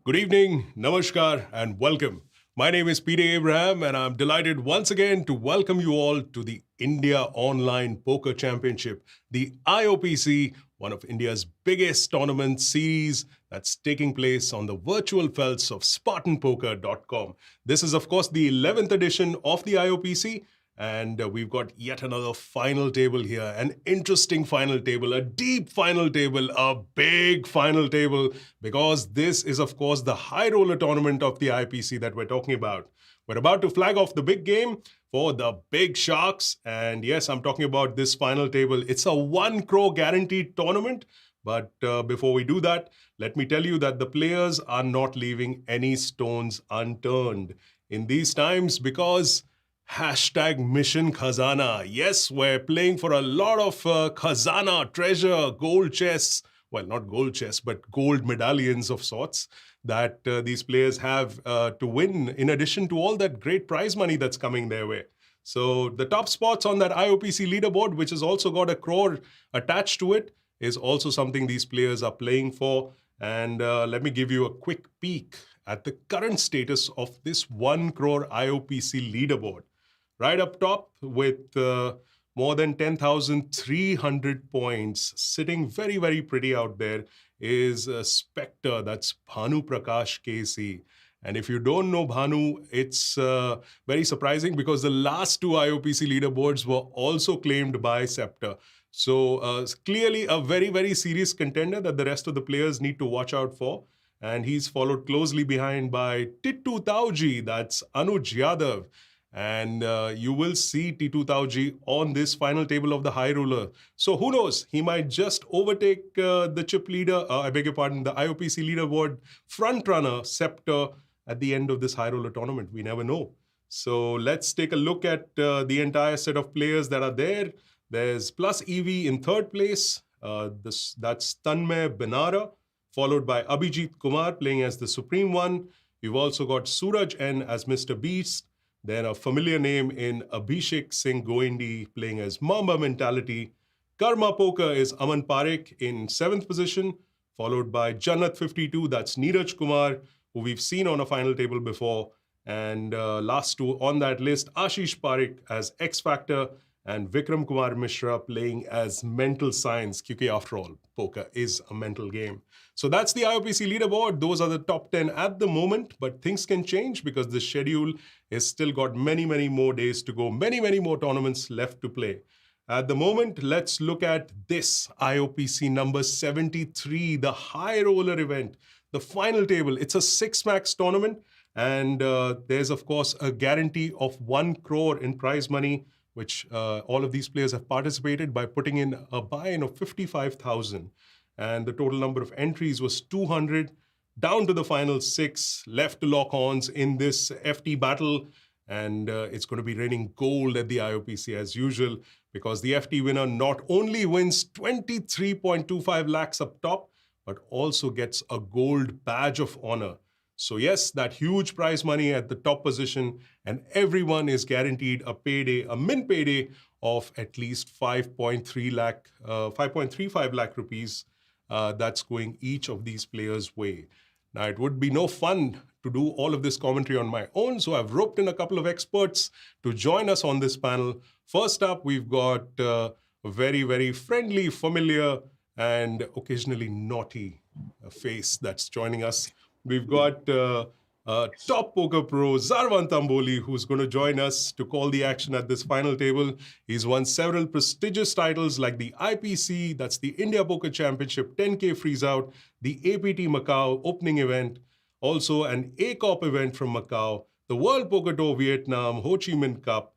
Good evening, namaskar, and welcome. My name is Peter Abraham, and I'm delighted once again to welcome you all to the India Online Poker Championship, the IOPC, one of India's biggest tournament series that's taking place on the virtual felts of SpartanPoker.com. This is, of course, the 11th edition of the IOPC. And we've got yet another final table here, an interesting final table, a deep final table, a big final table, because this is, of course, the high roller tournament of the IPC that we're talking about. We're about to flag off the big game for the big sharks. And yes, I'm talking about this final table. It's a 1 crore guaranteed tournament. But before we do that, let me tell you that the players are not leaving any stones unturned in these times because #Mission Khazana. Yes, we're playing for a lot of Khazana, treasure, gold chests. Well, not gold chests, but gold medallions of sorts that these players have to win, in addition to all that great prize money that's coming their way. So the top spots on that IOPC leaderboard, which has also got 1 crore attached to it, is also something these players are playing for. And let me give you a quick peek at the current status of this 1 crore IOPC leaderboard. Right up top with more than 10,300 points, sitting very, very pretty out there, is Spectre. That's Bhanu Prakash KC. And if you don't know Bhanu, it's very surprising because the last 2 IOPC leaderboards were also claimed by Scepter. So clearly a very, very serious contender that the rest of the players need to watch out for. And he's followed closely behind by Tittu Tauji, that's Anuj Yadav. And you will see Tittu Tauji on this final table of the high roller. So who knows? He might just overtake the chip leader, the IOPC leaderboard front runner, Scepter, at the end of this high roller tournament. We never know. So let's take a look at the entire set of players that are there. There's Plus EV in third place. That's Tanmay Benara, followed by Abhijit Kumar playing as the Supreme One. We've also got Suraj N as Mr. Beast. Then a familiar name in Abhishek Singh Goindi playing as Mamba Mentality. Karma Poker is Aman Parekh in 7th position, followed by Jannat 52, that's Neeraj Kumar, who we've seen on a final table before. And last 2 on that list, Ashish Parekh as X Factor and Vikram Kumar Mishra playing as Mental Science, because after all, poker is a mental game. So that's the IOPC leaderboard. Those are the top 10 at the moment, but things can change because the schedule has still got many, many more days to go, many, many more tournaments left to play. At the moment, let's look at this IOPC number 73, the high roller event, the final table. It's a 6-max tournament, and there's, of course, a guarantee of 1 crore in prize money, which all of these players have participated by putting in a buy-in of 55,000. And the total number of entries was 200, down to the final 6, left to lock horns in this FT battle. And it's going to be raining gold at the IOPC as usual, because the FT winner not only wins 23.25 lakhs up top, but also gets a gold badge of honor. So yes, that huge prize money at the top position, and everyone is guaranteed a payday, a min payday of at least 5.35 lakh rupees. That's going each of these players' way. Now, it would be no fun to do all of this commentary on my own, so I've roped in a couple of experts to join us on this panel. First up, we've got a very, very friendly, familiar, and occasionally naughty face that's joining us. We've got top poker pro Zarwan Tamboli, who's going to join us to call the action at this final table. He's won several prestigious titles like the IPC, that's the India Poker Championship 10K Freeze Out, the APT Macau opening event, also an ACOP event from Macau, the World Poker Tour Vietnam, Ho Chi Minh Cup.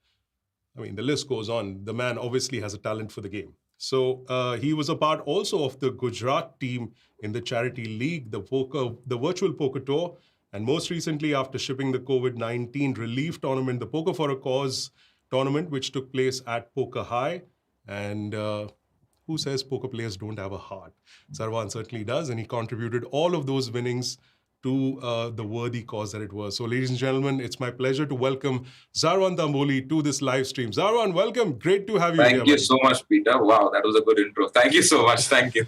I mean, the list goes on. The man obviously has a talent for the game. So he was a part also of the Gujarat team in the charity league, the virtual poker tour, and most recently after shipping the COVID-19 relief tournament, the Poker for a Cause tournament, which took place at Poker High. And who says poker players don't have a heart? Zarwan certainly does, and he contributed all of those winnings to the worthy cause that it was. So ladies and gentlemen, it's my pleasure to welcome Zarwan Tamboli to this live stream. Zarwan, welcome. Great to have you here. Thank you so much, Peter. Wow, that was a good intro. Thank you so much. Thank you.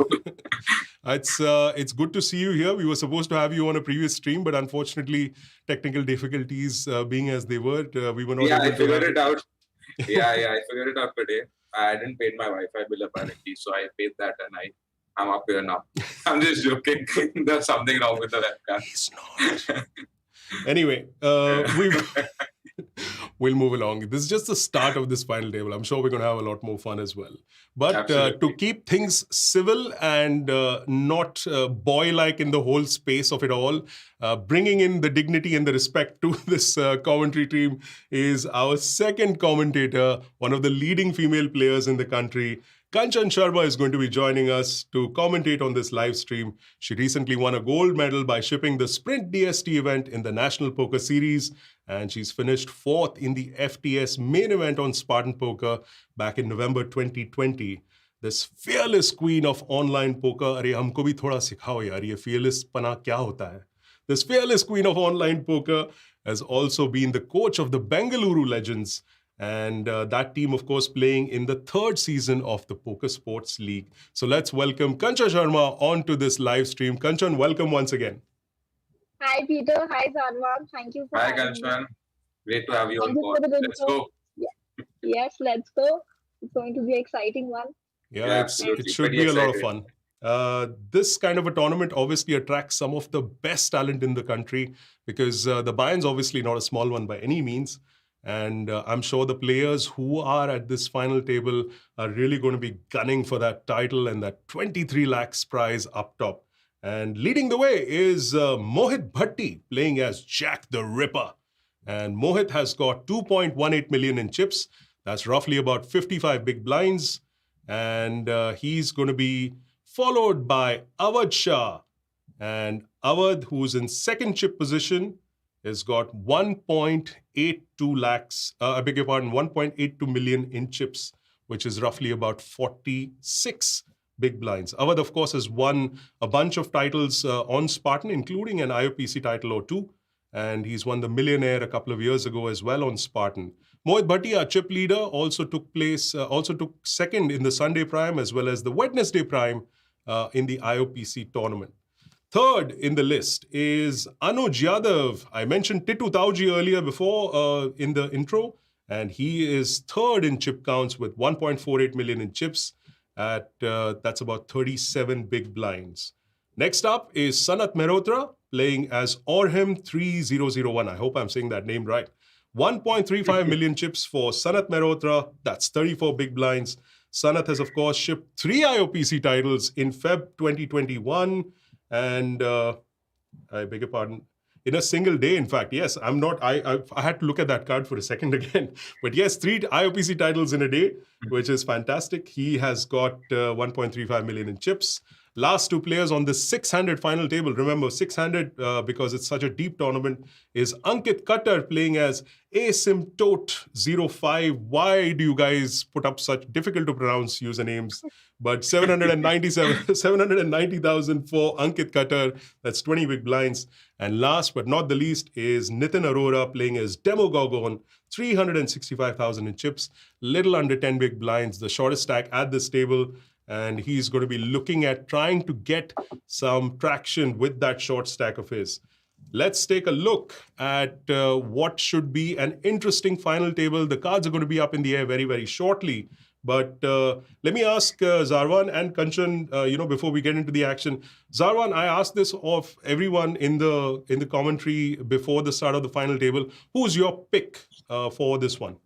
It's good to see you here. We were supposed to have you on a previous stream, but unfortunately, technical difficulties being as they were, we were not able to. I figured it out. I figured it out today. I didn't pay my Wi-Fi bill apparently, so I paid that, and I'm up here now. I'm just joking. There's something wrong with the webcam. He's not. Anyway, we'll move along. This is just the start of this final table. I'm sure we're going to have a lot more fun as well. But to keep things civil and not boy-like in the whole space of it all, bringing in the dignity and the respect to this commentary team is our second commentator, one of the leading female players in the country. Kanchan Sharma is going to be joining us to commentate on this live stream. She recently won a gold medal by shipping the Sprint DST event in the National Poker Series, and she's finished 4th in the FTS main event on Spartan Poker back in November 2020. This fearless queen of online poker, अरे हमको भी थोड़ा सिखाओ यार ये fearless पना क्या होता है? This fearless queen of online poker has also been the coach of the Bengaluru Legends, and that team, of course, playing in the 3rd season of the Poker Sports League. So let's welcome Kanchan Sharma onto this live stream. Kanchan, welcome once again. Hi, Peter. Hi, Zarwan. Thank you for having me. Hi, Kanchan. Great to have you on board. Let's go. Yes, let's go. It's going to be an exciting one. Yeah, it should be a lot of fun. This kind of a tournament obviously attracts some of the best talent in the country because the buy-in's obviously not a small one by any means. And I'm sure the players who are at this final table are really going to be gunning for that title and that 23 lakhs prize up top. And leading the way is Mohit Bhati playing as Jack the Ripper. And Mohit has got 2.18 million in chips. That's roughly about 55 big blinds. And he's going to be followed by Avadh Shah. And Avadh, who's in second chip position, has got 1.82 lakhs, 1.82 million in chips, which is roughly about 46 big blinds. Avadh, of course, has won a bunch of titles on Spartan, including an IOPC title or two. And he's won the Millionaire a couple of years ago as well on Spartan. Mohit Bhati, our chip leader, also took second in the Sunday Prime as well as the Wednesday Prime in the IOPC tournament. Third in the list is Anuj Yadav. I mentioned Titu Tauji earlier before in the intro, and he is third in chip counts with 1.48 million in chips. That's about 37 big blinds. Next up is Sanat Mehrotra playing as Orhim 3001. I hope I'm saying that name right. 1.35 million chips for Sanat Mehrotra. That's 34 big blinds. Sanat has, of course, shipped 3 IOPC titles in Feb 2021. And I beg your pardon, in a single day, in fact. Yes, I'm not, I had to look at that card for a second again. But yes, 3 IOPC titles in a day, which is fantastic. He has got 1.35 million in chips. Last 2 players on the 600 final table, remember 600 because it's such a deep tournament, is Ankit Katar playing as Asymptote05. Why do you guys put up such difficult to pronounce usernames? But 790,000 for Ankit Katar. That's 20 big blinds. And last but not the least is Nitin Arora playing as Demogorgon, 365,000 in chips, little under 10 big blinds, the shortest stack at this table. And he's going to be looking at trying to get some traction with that short stack of his. Let's take a look at what should be an interesting final table. The cards are going to be up in the air very, very shortly. But let me ask Zarwan and Kanchan, before we get into the action. Zarwan, I asked this of everyone in the commentary before the start of the final table. Who's your pick for this one?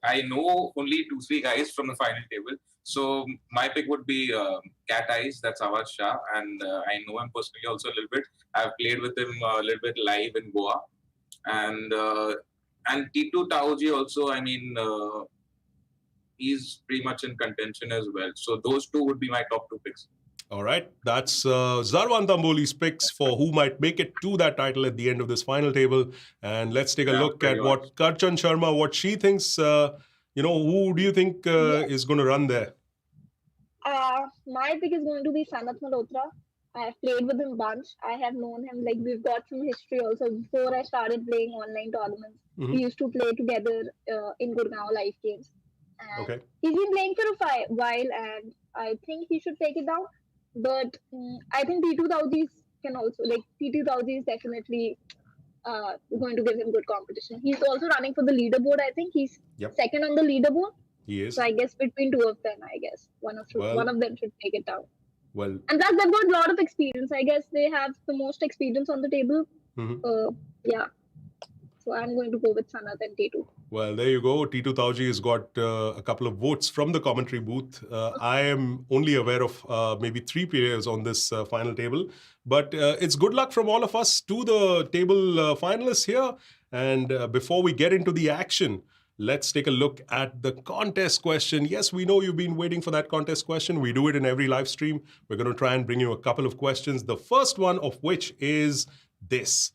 I know only 2-3 guys from the final table. So my pick would be Cat Eyes, that's Avadh Shah. And I know him personally also a little bit. I've played with him a little bit live in Goa. And Titu Tauji also, he's pretty much in contention as well. So those 2 would be my top 2 picks. All right, that's Zarwan Tamboli's picks for who might make it to that title at the end of this final table. And let's take a look at what Kanchan Sharma, what she thinks, who do you think is going to run there? My pick is going to be Sanat Mehrotra. I have played with him bunch. I have known him, we've got some history also. Before I started playing online tournaments, we used to play together in Gurgaon live games. And Okay. he's been playing for a while, and I think he should take it down. But I think T2 Taudis can also, like, T2 Taudi is definitely going to give him good competition. He's also running for the leaderboard. I think he's Yep. second on the leaderboard. He So is. I guess between two of them, I guess one Well, of them should take it down. well. And plus, they've got a lot of experience. I guess they have the most experience on the table. Mhm. Yeah. So I'm going to go with Sanat and T2. Well, there you go. T2 Tauji has got a couple of votes from the commentary booth. I am only aware of maybe 3 players on this final table. But it's good luck from all of us to the table finalists here. And before we get into the action, let's take a look at the contest question. Yes, we know you've been waiting for that contest question. We do it in every live stream. We're going to try and bring you a couple of questions. The first one of which is this.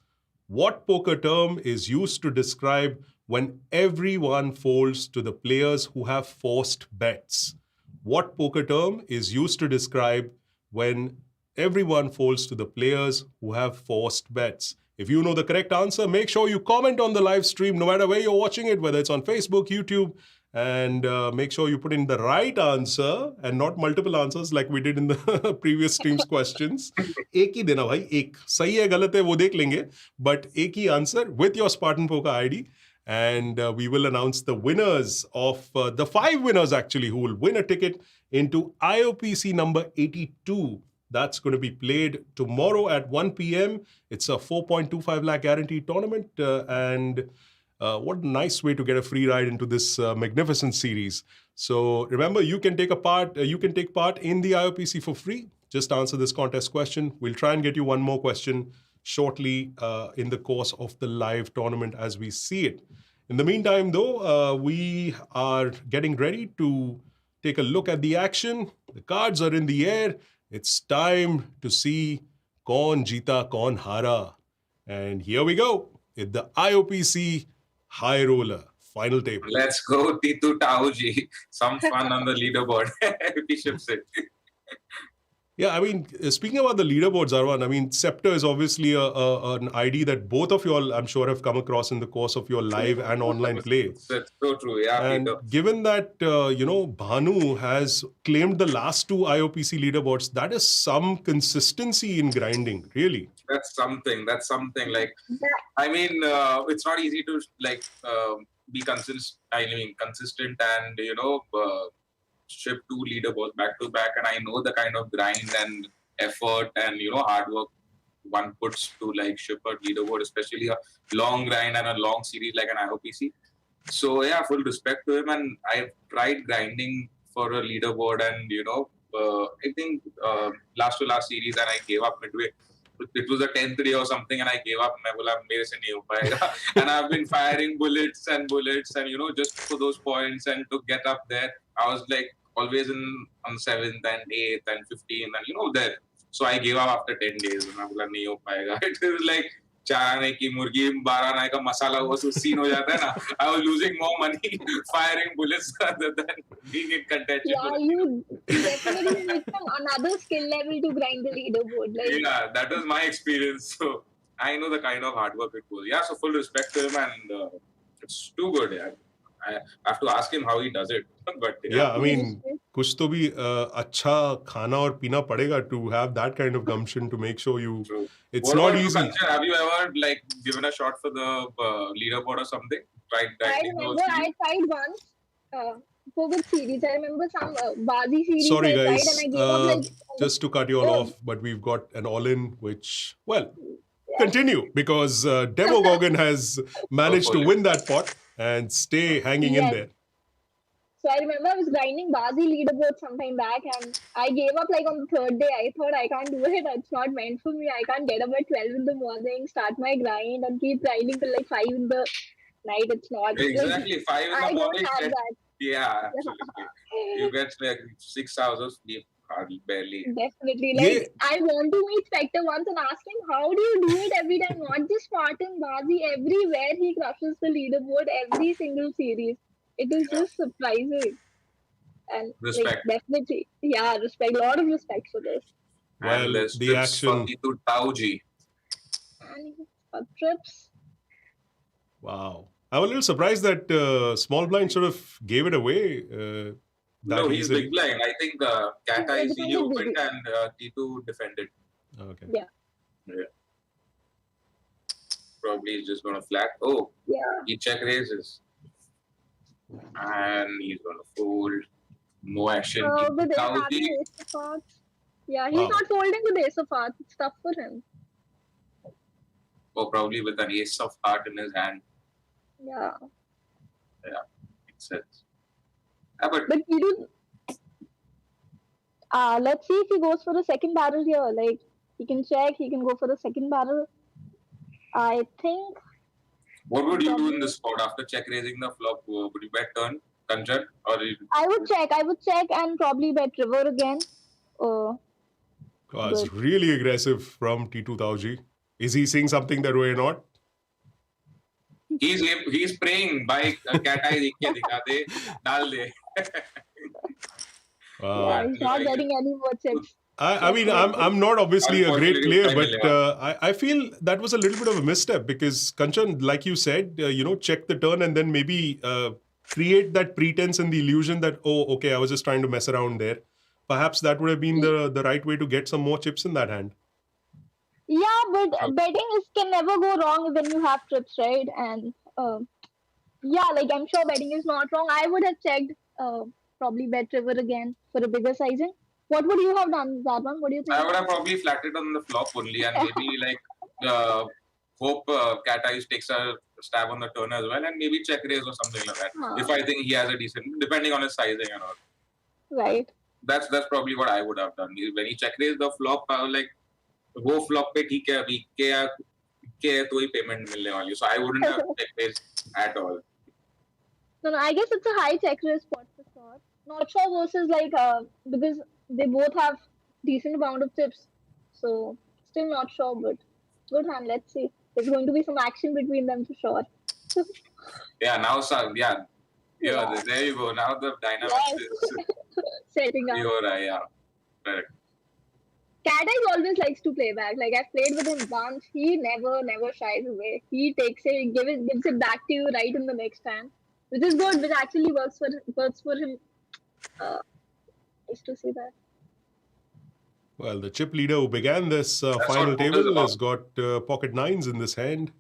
What poker term is used to describe when everyone folds to the players who have forced bets? What poker term is used to describe when everyone folds to the players who have forced bets? If you know the correct answer, make sure you comment on the live stream, no matter where you're watching it, whether it's on Facebook, YouTube, and make sure you put in the right answer and not multiple answers like we did in the previous stream's questions. एक ही देना भाई, एक सही है गलत है वो देख लेंगे, but एक ही answer with your Spartan Poker ID, and we will announce the winners of the 5 winners actually who will win a ticket into IOPC number 82. That's going to be played tomorrow at 1 p.m. It's a 4.25 lakh guaranteed tournament, and what a nice way to get a free ride into this magnificent series. So remember, you can take part in the IOPC for free. Just answer this contest question. We'll try and get you one more question shortly in the course of the live tournament as we see it. In the meantime, though, we are getting ready to take a look at the action. The cards are in the air. It's time to see kaun jeeta, kaun hara. And here we go. It's the IOPC Highroller Final Table. Let's go, T2 Taudji. Some fun on the leaderboard. Bishop's it. Yeah, I mean, speaking about the leaderboards, Arwan, I mean, Scepter is obviously an ID that both of you all, I'm sure, have come across in the course of your live and online play. That's so true, yeah. And Peter. given that, Bhanu has claimed the last 2 IOPC leaderboards, that is some consistency in grinding, really. That's something. Like, I mean, it's not easy to, like, be consistent and, ship 2 leaderboards back to back, and I know the kind of grind and effort and hard work one puts to like ship a leaderboard, especially a long grind and a long series like an IOPC. So yeah, full respect to him, and I've tried grinding for a leaderboard, and I think last to last series, and I gave up midway. It was the 10th day or something, and I gave up. And I've been firing bullets and just for those points and to get up there. I was like always on 7th and 8th and 15th and there. So I gave up after 10 days. And I was it was like चार की मुर्गी 12 आने का मसाला वो scene हो जाता है ना. I was losing more money firing bullets rather than being in contention. Yeah, you definitely need another skill level to grind the leaderboard. Like, yeah, that was my experience. So I know the kind of hard work it was. Yeah, so full respect to him, and it's too good. Yeah, I have to ask him how he does it. But yeah, I mean, कुछ तो भी अच्छा खाना और पीना पड़ेगा to have that kind of gumption to make sure you. True. It's what not about easy. You, have you ever like given a shot for the leaderboard or something? Tried I remember I tried once for good series. I remember some Bazi series. Sorry, I guys. tried and I gave up, like, just to cut you all off, but we've got an all-in, which, well, continue, because Demogorgon has managed to win that pot and stay hanging in there. So I remember I was grinding Bazi leaderboard sometime back, and I gave up like on the 3rd day. I thought I can't do it. It's not meant for me. I can't get up at 12 in the morning, start my grind, and keep grinding till like 5 in the night. It's not exactly 5 in the morning. I don't have that. Yeah, absolutely. You get like 6 hours of sleep. Hardly, barely. Definitely. Like, I want to meet Spectre once and ask him, how do you do it every time? Not just Spartan, Bazi, everywhere he crushes the leaderboard, every single series. It is just surprising. And respect. Like, definitely. Yeah, respect. A lot of respect for this. Well, the action. To Taudji. And trips. Wow. I'm a little surprised that small blind sort of gave it away that No, he's easily. big blind. I think cat eyes he defended opened BB. and T2 defended. Okay. Yeah. Probably he's just gonna flat. Oh, Yeah. he check raises. And he's gonna fold. No action. With it Now having the- ace of hearts. Yeah, he's Wow. not folding with ace of hearts. It's tough for him. Oh, probably with an ace of heart in his hand. Yeah. Makes sense. But But you do. Let's see if he goes for the second barrel here. Like, he can check, he can go for the second barrel. I think. what would you do in this spot after check raising the flop? Would you bet turn, Kanchan, or I would check and probably bet river again. Wow, it's Good. really aggressive from T2 Tauji. Is he seeing something that we're not? he's praying by cat eye dikhe dikha de, dal de. Wow. Yeah, he's not getting any more chips. I mean, I'm not obviously a great player, Unfortunately, but I feel that was a little bit of a misstep because Kanchan, like you said, check the turn and then maybe create that pretense and the illusion that, oh, okay, I was just trying to mess around there. Perhaps that would have been the right way to get some more chips in that hand. Yeah, but betting can never go wrong when you have trips, right? And yeah, like I'm sure betting is not wrong. I would have checked probably bet river again for a bigger sizing. What would you have done, Zarban? What do you think? I would have probably flatted on the flop only and maybe like hope cat eyes takes a stab on the turn as well and maybe check raise or something like that. If I think he has a decent, depending on his sizing and all. Right. That's probably what I would have done. When he check raised the flop, I was like, वो flop पे ठीक है अभी के तो ही payment मिलने वाली. So I wouldn't have check raised at all. No, I guess it's a high check raise spot for sure. Not sure versus like because they both have decent amount of chips, so still not sure. But good hand. Let's see. There's going to be some action between them for sure. Yeah, now there you go. Now the dynamics is Setting up. yeah, correct. Cat Eyes always likes to play back. Like I've played with him once. He never shies away. He takes it, gives it back to you right in the next hand, which is good. Which actually works for him. Nice to see that. Well, the chip leader who began this final what poker's table about. has got pocket nines in this hand.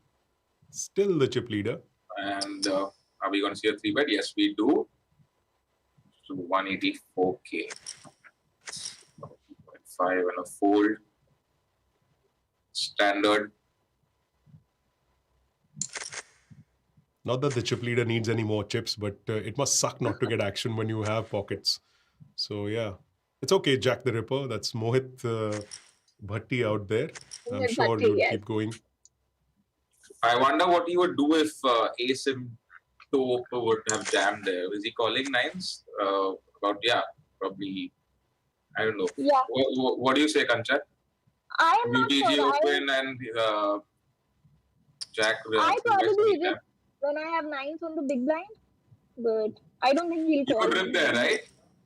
Still the chip leader. And are we going to see a 3-bet? Yes, we do. So 184k. 5 and a fold. Standard. Not that the chip leader needs any more chips, but it must suck not to get action when you have pockets. So yeah, it's okay, Jack the Ripper. That's Mohit Bhati out there. I'm sure he would keep going. I wonder what he would do if Ace Top would have jammed there. Is he calling nines? Probably. I don't know. Yeah. What do you say, Kanchan? I am not UTG sure. open and Jack. I probably rip when I have nines on the big blind, but I don't think he'll call. You would rip there, right?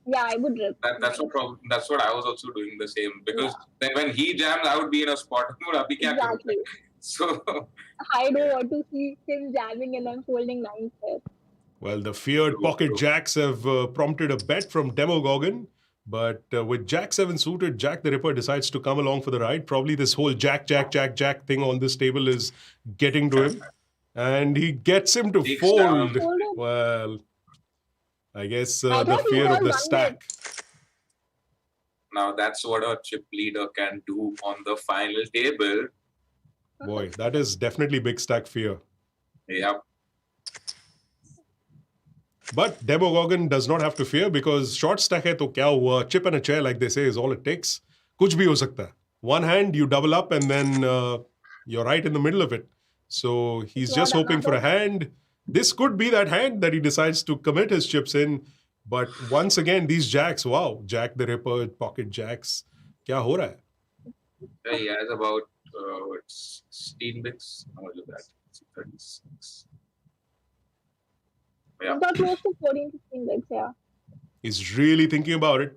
Yeah, I would rip. That's what I was also doing the same because then when he jams, I would be in a spot. Exactly. So I don't want to see him jamming and I'm folding nines there. Well, the feared pocket jacks have prompted a bet from Demogorgon. But with Jack 7 suited, Jack the Ripper decides to come along for the ride. Probably this whole Jack thing on this table is getting to him. And he gets him to fold. Well, I guess the fear of the stack. Now that's what a chip leader can do on the final table. Boy, that is definitely big stack fear. Yep. But Demogorgon does not have to fear because short stack hai to kya hua? Chip and a chair, like they say, is all it takes. Kuch bhi ho sakta hai. One hand, you double up and then you're right in the middle of it. So he's just hoping for a hand. This could be that hand that he decides to commit his chips in. But once again, these jacks, wow. Jack the Ripper, pocket jacks. Kya ho raha hai? He has about 16 bits. How much is that? 36. Yeah. About close to 14, 15 bits, yeah. He's really thinking about it.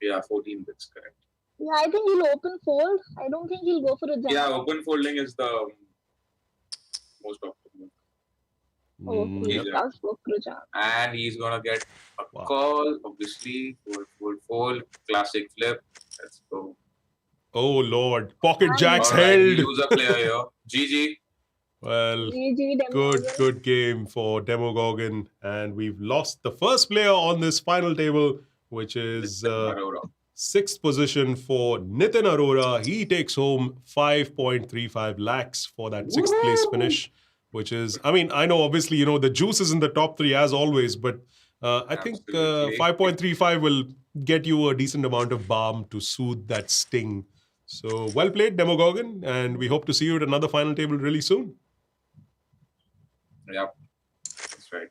Yeah, 14 bits, correct. Yeah, I think he'll open fold. I don't think he'll go for a jam. Yeah, open folding is the most optimal. Okay, Yep. plus Bokruja. And he's gonna get a Wow. call, obviously. Fold, classic flip. Let's go. Oh Lord, pocket And jacks All right, we held. lose a player here. GG. Well, GG Demogorgon. good game for Demogorgon, and we've lost the first player on this final table, which is Arora. sixth position for Nitin Arora. He takes home 5.35 lakhs for that sixth place finish, which is, I mean, I know obviously, the juice is in the top three as always, but I think Absolutely. 5.35 will get you a decent amount of balm to soothe that sting. So well played, Demogorgon, and we hope to see you at another final table really soon. Yep, that's right.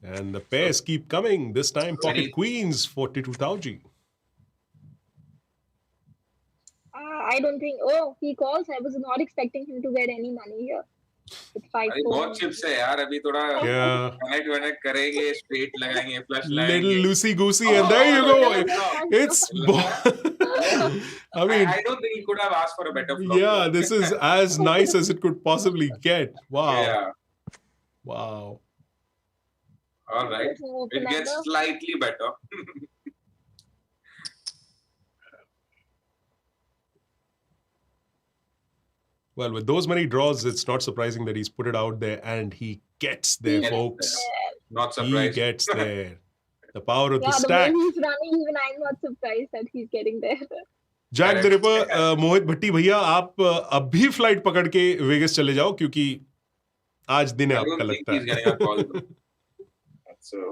And the pairs keep coming. This time, Pocket Ready? Queens, 42,000. I don't think. Oh, he calls. I was not expecting him to get any money here. With 5 अरे बहुत chips है यार अभी थोड़ा Yeah. connect करेंगे straight लगाएंगे flush Little लगाएंगे loosey goosey, and there you go. It's. I mean, I don't think he could have asked for a better flop. yeah, this is as nice as it could possibly get. Wow. Yeah. Wow. All right. Let's move to It gets number. slightly better. Well, with those many draws, it's not surprising that he's put it out there, and he gets there, Gets folks. Not He surprised. gets there. The power of Yeah, the the way stack. he's running, even I'm not surprised that he's getting there. Jack the Correct. Ripper Mohit Bhatti भैया, आप अभी flight पकड़ के vagus चले जाओ, क्योंकि आज दिन है I आपका don't think लगता he's getting a call. है. So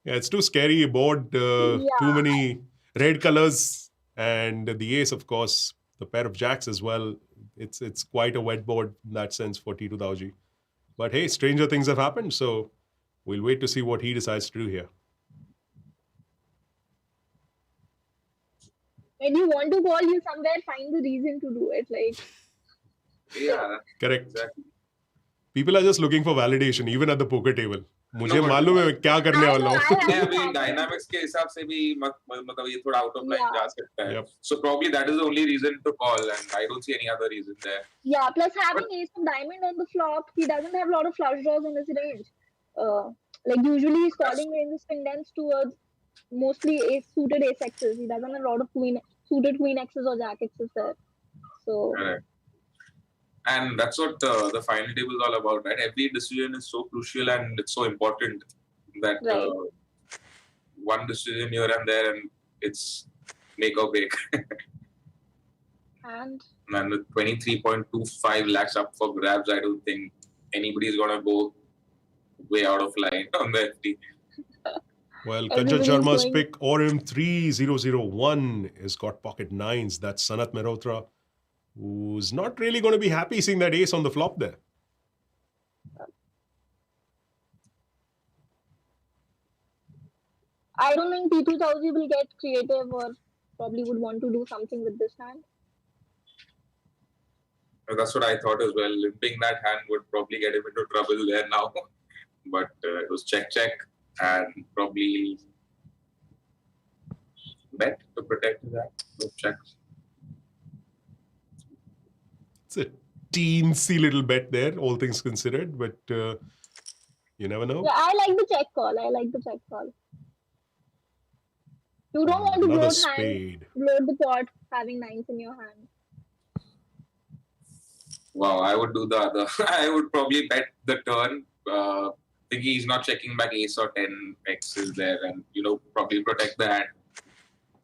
Yeah, it's too scary. Board, too many red colors, and the ace, of course, the pair of jacks as well. It's quite a wet board in that sense for T2 Dauji. But hey, stranger things have happened, so we'll wait to see what he decides to do here. When you want to call, you somewhere find the reason to do it. Like, yeah, Correct. exactly. People are just looking for validation, even at the poker table. मुझे but- मालूम है क्या करने I वाला know, हूँ. नहीं, अभी dynamics के हिसाब से भी मतलब ये थोड़ा आउट ऑफ लाइन Yeah. जा सकता है. Yep. So probably that is the only reason to call, and I don't see any other reason there. yeah, plus having ace of diamond on the flop, he doesn't have a lot of flush draws in his range. Like usually his calling range is condensed towards mostly suited ace X's. He doesn't have a lot of suited queen X's or jack X's there. So Correct. And that's what the final table is all about, right? Every decision is so crucial and it's so important that Right. one decision here and there, and it's make or break. and And with 23.25 lakhs up for grabs, I don't think anybody's gonna go way out of line on the FT. Well, Kanchana Everybody's Sharma's going- pick, Orim 3001, has got pocket nines. That's Sanat Mehrotra, who's not really going to be happy seeing that ace on the flop there. I don't think T2 Tauji will get creative or probably would want to do something with this hand. That's what I thought as well. Limping that hand would probably get him into trouble there now. But it was check, and probably bet to protect that. No checks. It's a teensy little bet there, all things considered, but you never know. Yeah, I like the check call. You don't want to Another bloat spade. the pot having nines in your hand. Wow, I would do the other. I would probably bet the turn, thinking he's not checking back ace or 10 X's there, and probably protect the hand.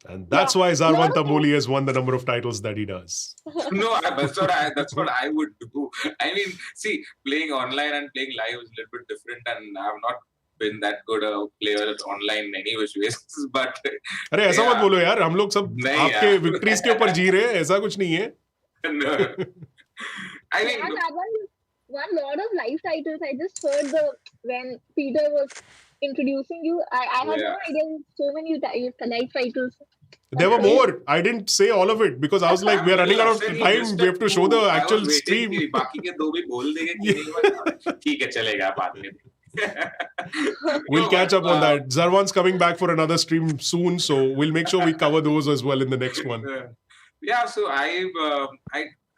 And that's why Zarwan Tamboli has won the number of titles that he does. No, that's what I would do. I mean, see, playing online and playing live is a little bit different, and I've not been that good a player online in any which ways. But अरे ऐसा मत Yeah. बोलो यार, हम लोग सब नहीं आपके यार। विक्ट्रीज के ऊपर जी रहे हैं, ऐसा कुछ नहीं है. no, I mean, And I won lot of live titles. I just heard when Peter was introducing you. I had no Yeah. idea so many live titles. There were more. I didn't say all of it because I was like, we are running out of time. We have to show the actual stream. बाकी के दो भी बोल देंगे कि नहीं बता. ठीक है चलेगा बाद में. We'll No, catch but, up on that. Zarwan's coming back for another stream soon, so we'll make sure we cover those as well in the next one. Yeah, so I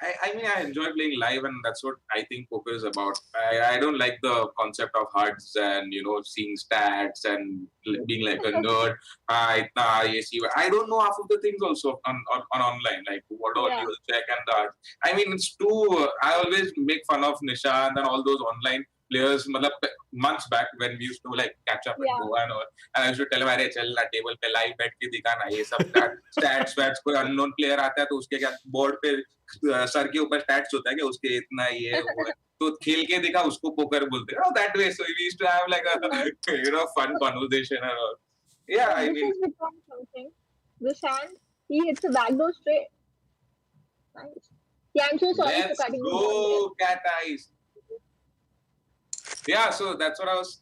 I mean, I enjoy playing live, and that's what I think poker is about. I don't like the concept of HUDs and seeing stats and being like a nerd. I don't know half of the things also on online, like what all you will check and the. I mean, it's too. I always make fun of Nishant and all those online players. Months back when we used to like catch up and go and all, and I used to tell him, "अरे चल ना table पे live बैठ के दिखाना ये सब stats कोई unknown player आता है तो उसके क्या board पे सर के ऊपर stats होता है कि उसके इतना ये वो तो खेल के दिखा उसको पोकर बोलते हैं that way so we used to have like a fun conversation and all. Yeah, I mean something. The Shant, he hits a backdoor straight. Nice. Yeah, I'm so sorry for cutting you. Go cat eyes. Yeah, so that's what I was.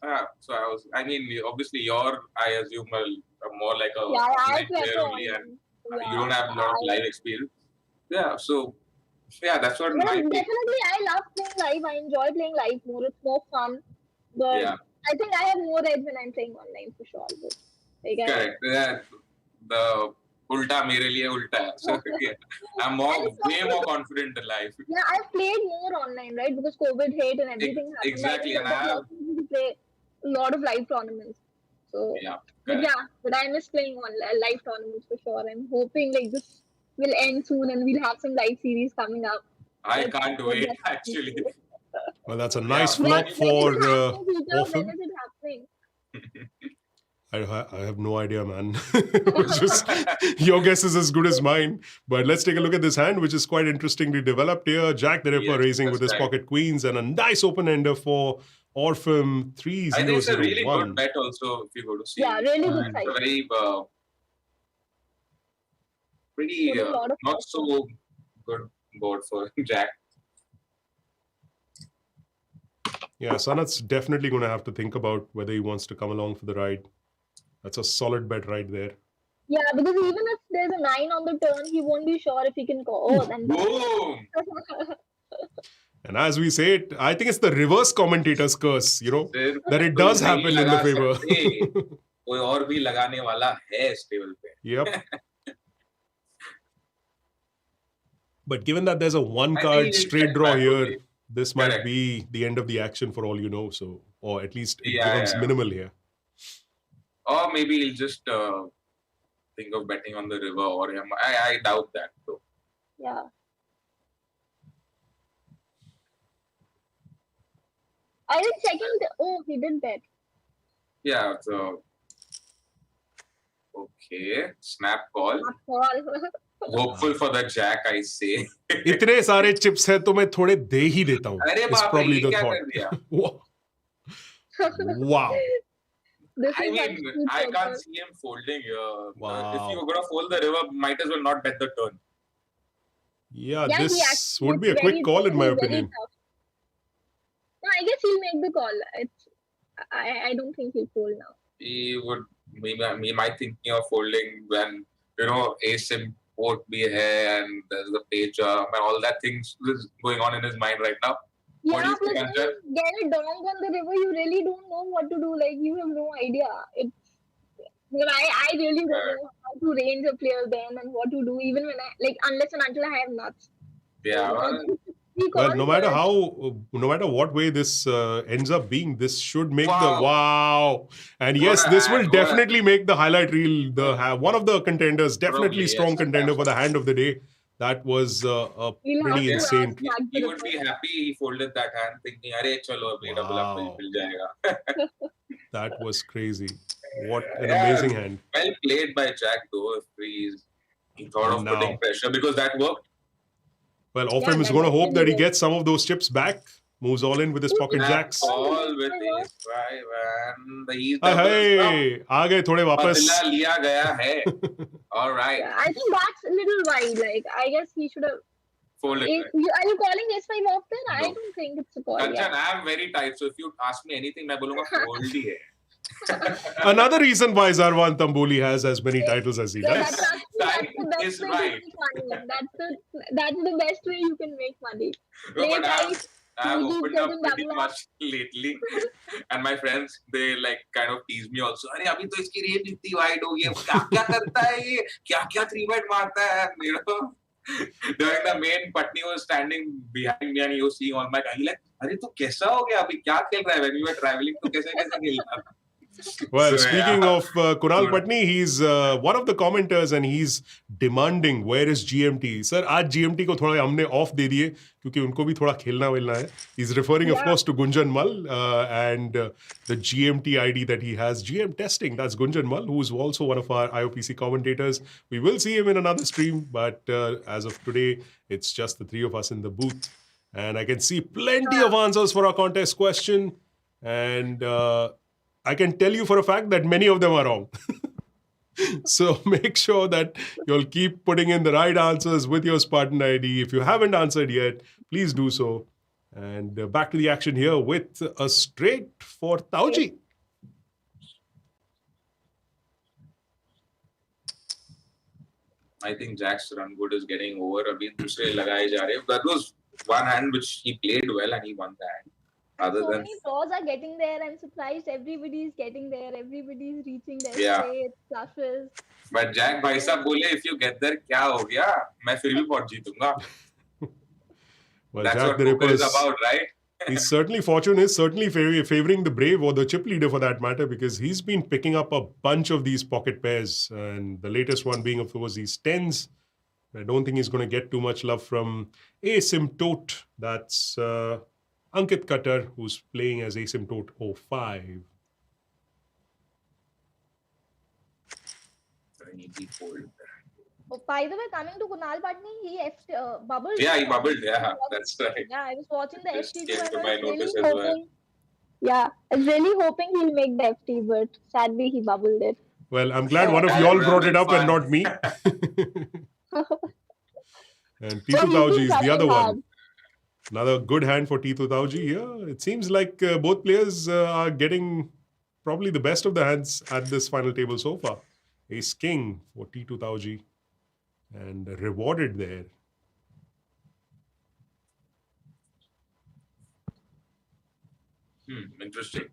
I mean, obviously, I assume, more like a online player only, and you don't have a lot of live experience. Yeah, so that's what. Definitely, I love playing live. I enjoy playing live more. It's more fun. But I think I have more edge when I'm playing online for sure. But, like, correct. The ulta mere liye ulta hai. So I'm way more confident in life. Yeah, I've played more online, right? Because COVID hit and everything happened. Exactly, and I have play a lot of live tournaments. So but I miss playing on live tournaments for sure. I'm hoping like this will end soon and we'll have some live series coming up. I can't wait actually. Well, that's a nice flop for When is it happening? I have no idea, man. Your guess is as good as mine. But let's take a look at this hand, which is quite interestingly developed here. Jack the Ripper raising with his pocket queens and a nice open-ender for Orpheum 3001. I think it's a really good bet also if you go to see. Yeah, really good size. Very, pretty not so good board for Jack. Yeah, Sanat's definitely going to have to think about whether he wants to come along for the ride. That's a solid bet right there. Yeah, because even if there's a 9 on the turn, he won't be sure if he can call. Oh, then boom! And as we say it, I think it's the reverse commentator's curse, that it does happen in the favor. कोई और भी लगाने वाला है इस table पे. Yep. But given that there's a one-card straight draw here, this might be the end of the action for all you know. So, or at least it becomes minimal here. Or maybe he'll just think of betting on the river or him. I doubt that though. Yeah. I was checking he did bet. Yeah, so okay. Snap call. Hopeful for the Jack, I say. इतने सारे chips हैं तो मैं थोड़े दे ही देता हूँ. It's probably the thought. Wow. I mean, I can't see him folding here. Wow. If you're going to fold the river, might as well not bet the turn. Yeah, this would be a quick call in my opinion. No, I guess he'll make the call. I don't think he'll fold now. He might thinking of folding when, ace import bhi hai and there's the page and all that things is going on in his mind right now. Yeah, plus when you get a donk on the river, you really don't know what to do. Like, you have no idea. I really don't know how to range a player then and what to do, even when unless and until I have nuts. Yeah. Well, no matter what way this ends up being, this should make and yes, this will definitely make the highlight reel. One of the contenders, definitely strong contender for the hand of the day. That was a pretty insane. He would be happy he folded that hand thinking, "Arey, chalo, abhi double up mil jayega." That was crazy. What an amazing hand. Well played by Jack though. If he thought of putting pressure because that worked. Well, Orpheum is going to hope that he gets some of those chips back. Moves all in with his pocket jacks. All with ace 5 and the hey, aa gaye thode wapas. Liya gaya hai. All right. Yeah, I think that's a little wide. Like, I guess he should have folded. Are you calling ace 5 off then? No. I don't think it's a call. Kanchan, I am very tight. So if you ask me anything, I will fold hi hai. Another reason why Zarwan Tamboli has as many titles as he does. That's the best way to make money. That's the best way you can make money. I have opened up pretty much lately, and my friends they kind of tease me also. अरे अभी तो इसकी range इतनी wide हो गई है, क्या करता है ये, क्या 3-bet मारता है, During the main, Patni was standing behind me and he was seeing all my. He like, "Arey, tu kaisa ho gaya? Abhi kya khel raha hai? When we were traveling, tu kaise khelta tha?" Well, So, speaking yeah. of Kunal Good. Patni, he's one of the commenters and he's demanding where is GMT. Sir, आज GMT को थोड़ा हमने off दे दिए क्योंकि उनको भी थोड़ा खेलना वेलना है. He's referring, of Yeah. course, to Gunjan Mal and the GMT ID that he has. GM Testing, that's Gunjan Mal, who's also one of our IOPC commentators. We will see him in another stream, but as of today, it's just the three of us in the booth. And I can see plenty of answers for our contest question. And I can tell you for a fact that many of them are wrong. So make sure that you'll keep putting in the right answers with your Spartan ID. If you haven't answered yet, please do so. And back to the action here with a straight for Tauji. I think Jack's run good is getting over. Abhi dusre lagaye ja rahe. That was one hand which he played well and he won the hand. Other So than many draws are getting there. I'm surprised everybody's getting there. Everybody's reaching their Yeah. straight flushes. but Jack भाई साहब बोले if you get there क्या हो गया? मैं फिर भी pot जीतूंगा. Well, That's Jack what the poker Ripper is about, right? He's certainly fortune is certainly favoring the brave or the chip leader for that matter, because he's been picking up a bunch of these pocket pairs, and the latest one being, of course, these tens. I don't think he's going to get too much love from Asymptote. That's Ankit Cutter, who's playing as Asymptote 05. Oh, by the way, coming to Kunal Patni, he bubbled. Yeah, he bubbled. Yeah, that's right. Yeah, I was watching the This FT2 came and to I my was really notice as well. hoping. Yeah, I was really hoping he'll make the FT, but sadly he bubbled it. Well, I'm glad one of That you all would have brought it been up and fun. not me. And But Titu he's Tauji been is the trying other hard. one. Another good hand for Titu Tauji here. It seems like both players are getting probably the best of the hands at this final table so far. Ace King for Titu Tauji and rewarded there. Interesting.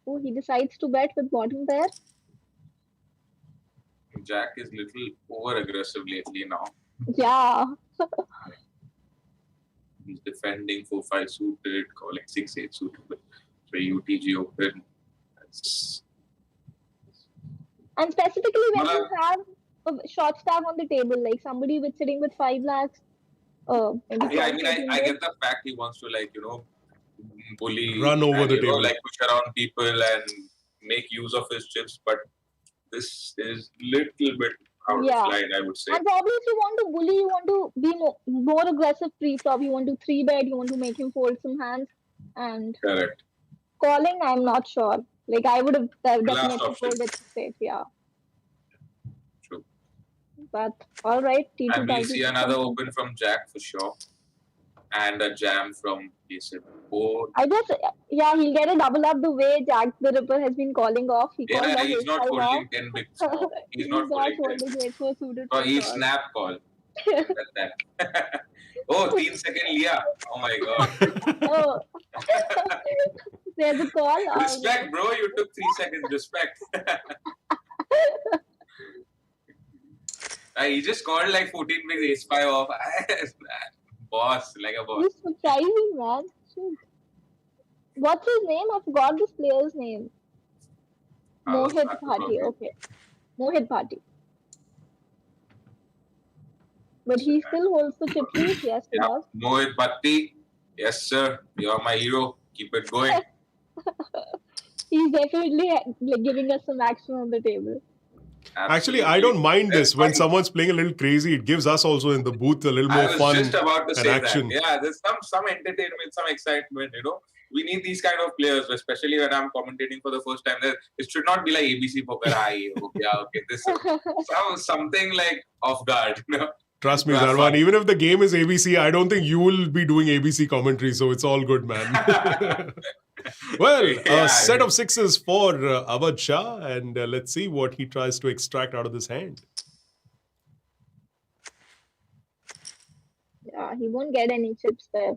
Oh, he decides to bet with bottom pair. Jack is little over aggressive lately now. Yeah. He's defending 4-5 suited, calling 6-8 suited. So UTG open. And specifically when you have a short stack on the table, like somebody with sitting with 5 lakhs. Maybe Yeah, I 12, mean, 13 I lakhs. get the fact he wants to, like, bully, Run over and, the table. like push around people and make use of his chips, but this is little bit out of line, I would say. And probably if you want to bully, you want to be more aggressive pre-flop, you want to 3-bet, you want to make him fold some hands. And Correct. Calling, I'm not sure. Like I would have definitely option. folded straight, yeah. True. But all right, And we'll see another open from Jack for sure. And a jam from Ace. I guess, yeah, he'll get a double up the way Jack the Ripper has been calling off. He called off he's not folding off. 10 bigs now. He's not folding 10. So suited So he sure. snap call. Oh, 3 second liya. Oh my god. Oh. There's a call. Respect, bro. You took 3 seconds. Respect. He just called like 14 bigs, ace 5 off. Boss, like a boss. He's surprising, man. Shoot. What's his name? I forgot this player's name. Mohit Bhati. Okay. Mohit Bhati. But he still holds the chip lead. Yes, he does. Mohit Bhati. Yes, sir. You're my hero. Keep it going. He's definitely giving us some action on the table. Actually, I don't mind this when someone's playing a little crazy. It gives us also in the booth a little more fun. I was just about to say action. that. Yeah, there's some entertainment, some excitement. We need these kind of players, especially when I'm commentating for the first time. It should not be like ABC Poker. Okay, this is something like off guard. Trust me, Zarwan, even if the game is ABC, I don't think you will be doing ABC commentary, so it's all good, man. Well, a set of sixes for Avadh Shah, and let's see what he tries to extract out of this hand. Yeah, he won't get any chips there.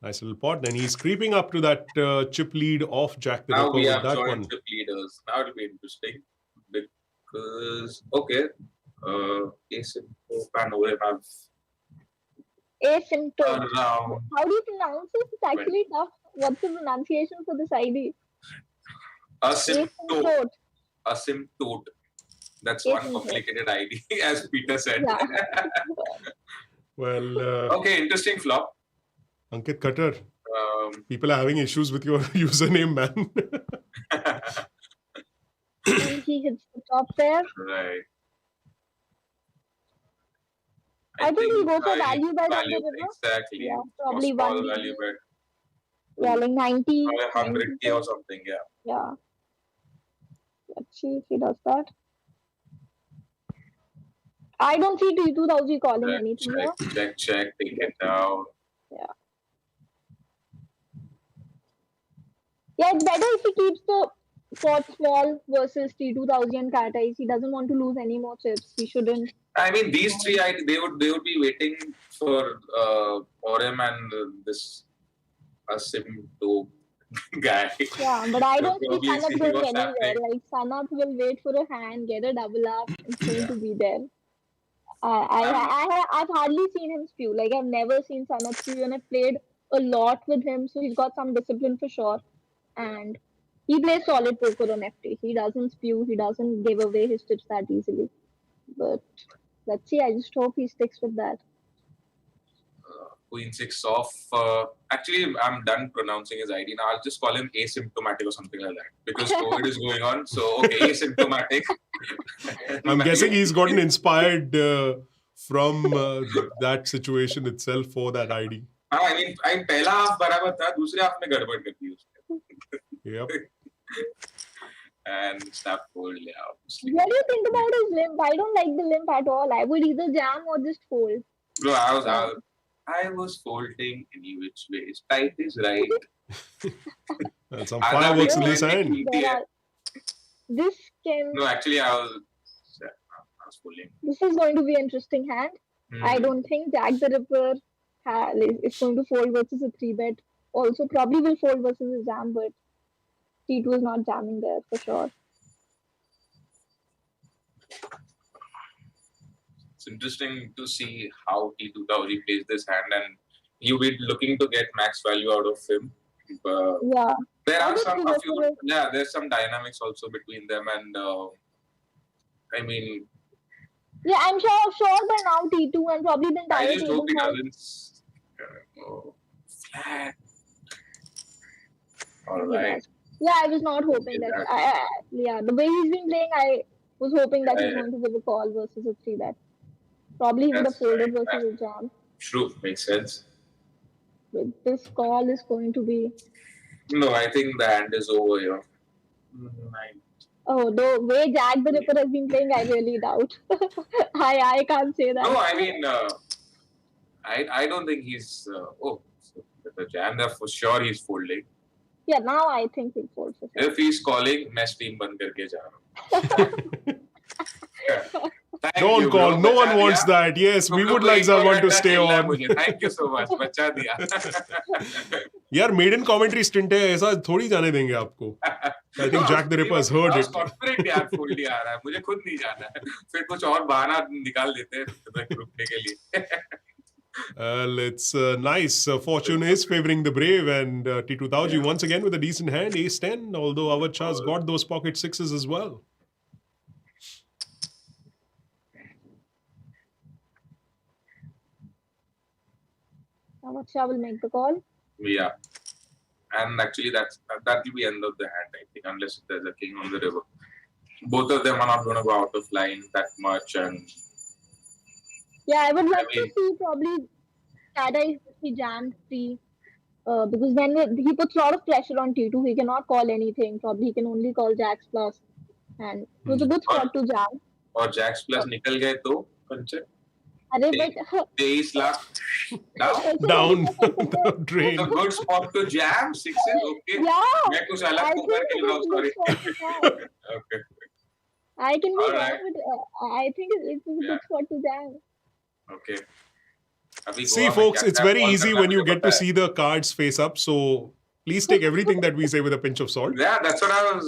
Nice little pot. Then he's creeping up to that chip lead of Jack the Now Ripper we with have that joint one. chip leaders. Now it'll be interesting because asymptote and OM have Asymptote. around. How do you pronounce it? It's actually tough. What's the pronunciation for this ID? Asymptote. Asymptote. That's one Asymptote. complicated ID, as Peter said. Yeah. Well, Okay, interesting flop. Ankit Khattar, people are having issues with your username, man. And he hits the top pair. Right. I think we'll go for value bet on the river. Exactly. Yeah, probably Small one value bet. Yeah, like 90. Or 100K or something, yeah. Yeah. Let's see if he does that. I don't see T2000 calling anything here. Check, take it down. Yeah. Yeah, it's better if he keeps the pot small versus T2000 cat eyes. He doesn't want to lose any more chips. He shouldn't. I mean, these three, they would be waiting for Orem and this Asymptote guy. Yeah, but I don't see Probably Sanat see going what's anywhere. happening. Like Sanat will wait for a hand, get a double up, and going to be there. I've hardly seen him spew. Like I've never seen Sanat spew, and I've played a lot with him, so he's got some discipline for sure. And he plays solid poker on FT. He doesn't spew. He doesn't give away his tips that easily. But let's see. I just hope he sticks with that. Queen 6 off. Actually, I'm done pronouncing his ID now. I'll just call him asymptomatic or something like that because COVID is going on. So, okay, asymptomatic. I'm guessing he's gotten inspired from that situation itself for that ID. I mean, पहला half बराबर था, दूसरे half में गड़बड़ कर दी उसने. Yep. And snap fold, yeah, obviously. What do you think about his limp? I don't like the limp at all. I would either jam or just fold. Bro, I was folding any which ways. Type is right. And some fireworks in this hand. This can. No, actually, I was folding. This is going to be an interesting hand. I don't think Jack the Ripper is going to fold versus a 3-bet. Also, probably will fold versus a jam, but T2 is not jamming there for sure. It's interesting to see how T2000 plays this hand, and you'll be looking to get max value out of him. Yeah. There's some dynamics also between them, and I mean. Yeah, I'm sure by now T2 and probably the entire I just hope he table doesn't go flat. All right. Yeah, I was not hoping that. The way he's been playing, I was hoping that he's going to give a call versus a 3-bet. Probably he would have folded versus a jam. True, makes sense. But this call is going to be. No, I think the hand is over here. Oh, the way Jack the Ripper has been playing, I really doubt. I can't say that. No, I mean, I don't think he's. So the jam there for sure he's folding. Yeah, now I think he'll fold for sure. If he's calling, मैं stream बंद करके जा रहा हूँ. Don't call. No one wants that. Yes, we would like someone to stay on. Thank you so much. बचा दिया. यार maiden commentary stint है, ऐसा थोड़ी जाने देंगे आपको. I think Jack the Ripper has heard it. Confident यार fold ही आ रहा है. मुझे खुद नहीं जाना है. फिर कुछ और बहाना निकाल देते हैं रुकने के लिए. It's nice. Fortune is favoring the brave, and T2000 once again with a decent hand, ace 10. Although Avadh Shah's got those pocket sixes as well. Avadh Shah will make the call. Yeah, and actually that will be end of the hand, I think, unless there's a king on the river. Both of them are not going to go out of line that much, and. Yeah, I would like to see probably Tada if he jammed 3 because then he puts a lot of pressure on T2. He cannot call anything. Probably he can only call Jacks plus, and it was a good spot to jam. Or Jacks plus निकल गए तो puncture. अरे but 23 lakh down drain. It's a good spot to jam. 6s, okay. Yeah. मैं कुछ अलग को करके लगा हूँ, sorry. Okay. I can be wrong, but I think it's a good spot to jam. Okay. See, folks, it's very easy when you get to see the cards face up. So please take everything that we say with a pinch of salt. Yeah, that's what I was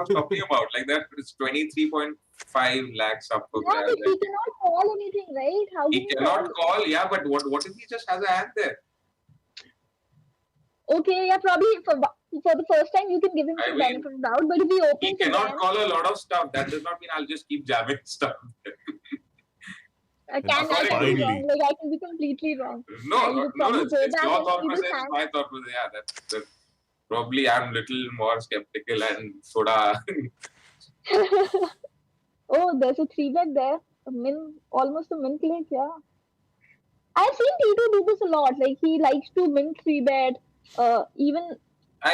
talking about. Like that, it's 23.5 lakhs up for grabs. But he cannot call anything, right? How He cannot call, yeah, but what if he just has a hand there? Okay, yeah, probably for the first time you can give him some benefit of doubt, but if he opens he cannot call a lot of stuff. That does not mean I'll just keep jamming stuff. I can be wrong. Like I can be completely wrong. No, it's your thought process. My thought process. Yeah, that's probably I'm little more skeptical and soda. Oh, there's a 3-bet there. Almost a min click, yeah. I've seen Tito do this a lot. Like he likes to min 3-bet. Even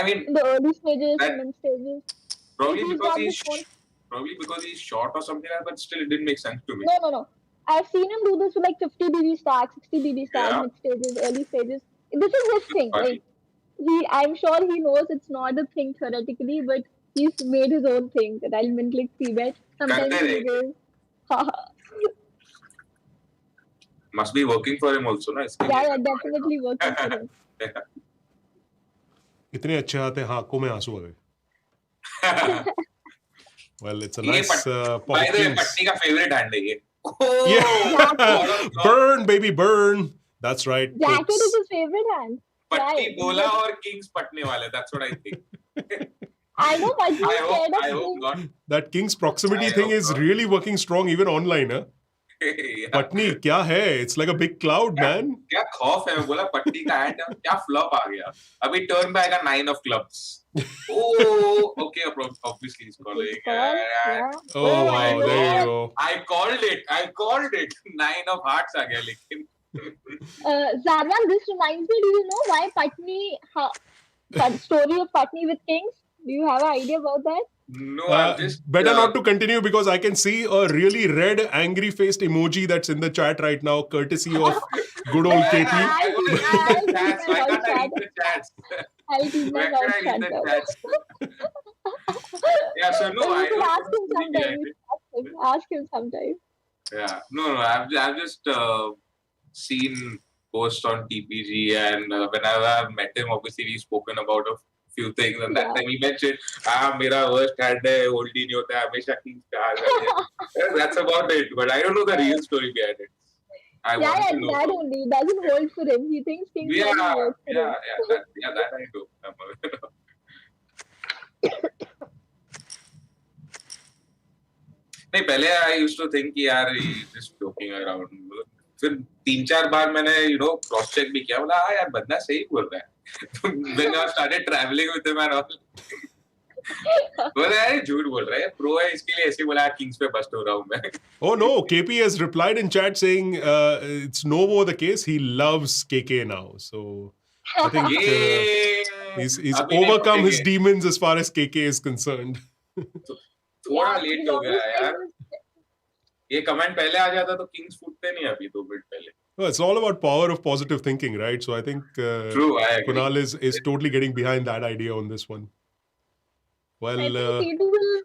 in the early stages and min stages. Probably because he's short or something like that, but still it didn't make sense to me. No. I've seen him do this with like 50 BB stacks, 60 BB stacks, mid stages, early stages. This is his thing. Like I'm sure he knows it's not a thing theoretically, but he's made his own thing that I'll min click 3-bet. Sometimes he goes. Must be working for him also, na? Yeah, definitely working for him. इतने अच्छे आते हैं आंखों में आंसू आ गए. Well, it's a nice by the way, Patti का favorite hand है ये. Yeah, burn baby, burn. That's right. Jacket is his favorite hand. Patti bola और Kings पटने वाले. That's what I think. I know, but I hope not. That King's proximity thing is really working strong even online, huh? Patni क्या है? It's like a big cloud, man. क्या खौफ है? मैं बोला पट्टी का हैंड क्या फ्लॉप आ गया. अभी टर्न पे आएगा 9 of clubs. Oh, okay, obviously he's calling. Oh wow, there you go. I called it. 9 of hearts आ गया लेकिन. Zarwan, this reminds me. Do you know why Patni? Story of Patni with Kings. Do you have an idea about that? No, I'm just better not to continue because I can see a really red, angry-faced emoji that's in the chat right now, courtesy of good old KP. I'll keep my mouth shut. Yeah, so no, I don't ask him sometime. Yeah, no, I've just seen posts on TPG, and whenever I've met him, obviously we've spoken about a few things, and that time he mentioned, मेरा worst hand है, hold ही नहीं होता है, हमेशा Kings का हार है. That's about it, but I don't know the real story behind it. That only doesn't hold for him. He thinks Kings doesn't hold for him. That I do. नहीं पहले I used to think कि यार just joking around. फिर 3-4 बार मैंने cross check भी किया, बोला हाँ यार बंदा सही बोल रहा है. When I started traveling with him and all, बोला यार झूठ बोल रहा है, pro है इसके लिए ऐसे बोला Kings पे बस्ट हो रहा हूँ मैं. Oh no, KP has replied in chat saying it's no more the case. He loves KK now, so I think he's overcome his demons as far as KK is concerned. थोड़ा late हो गया यार. ये comment पहले आ जाता तो Kings फूटते नहीं अभी 2 मिनट पहले. Well, it's all about power of positive thinking, right? So I think Kunal is totally getting behind that idea on this one. Well, I think T2 will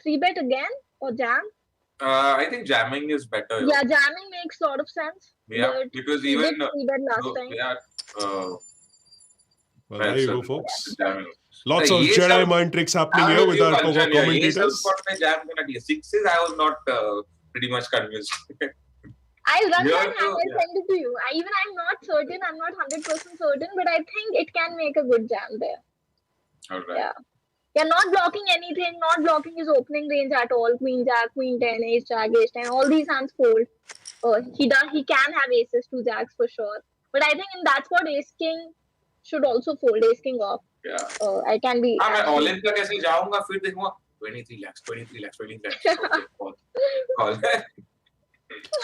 3-bet again or jam. I think jamming is better. Yeah, jamming makes a lot of sense. Yeah, because even 3-bet last time. Well, there you go, folks. Lots of Jedi mind tricks happening here with our commentators. Sixes, I was not pretty much convinced. I'll run that and I'll send it to you. I'm not certain, I'm not 100% certain, but I think it can make a good jam there. Alright. Yeah, not blocking anything, not blocking his opening range at all. Queen Jack, Queen 10, Ace Jack, Ace 10, all these hands fold. He can have aces, 2 jacks for sure. But I think in that spot, Ace King should also fold, Ace King off. Yeah. I can be. मैं all in तक ऐसे जाऊँगा फिर देखूँगा 23 lakhs. Call.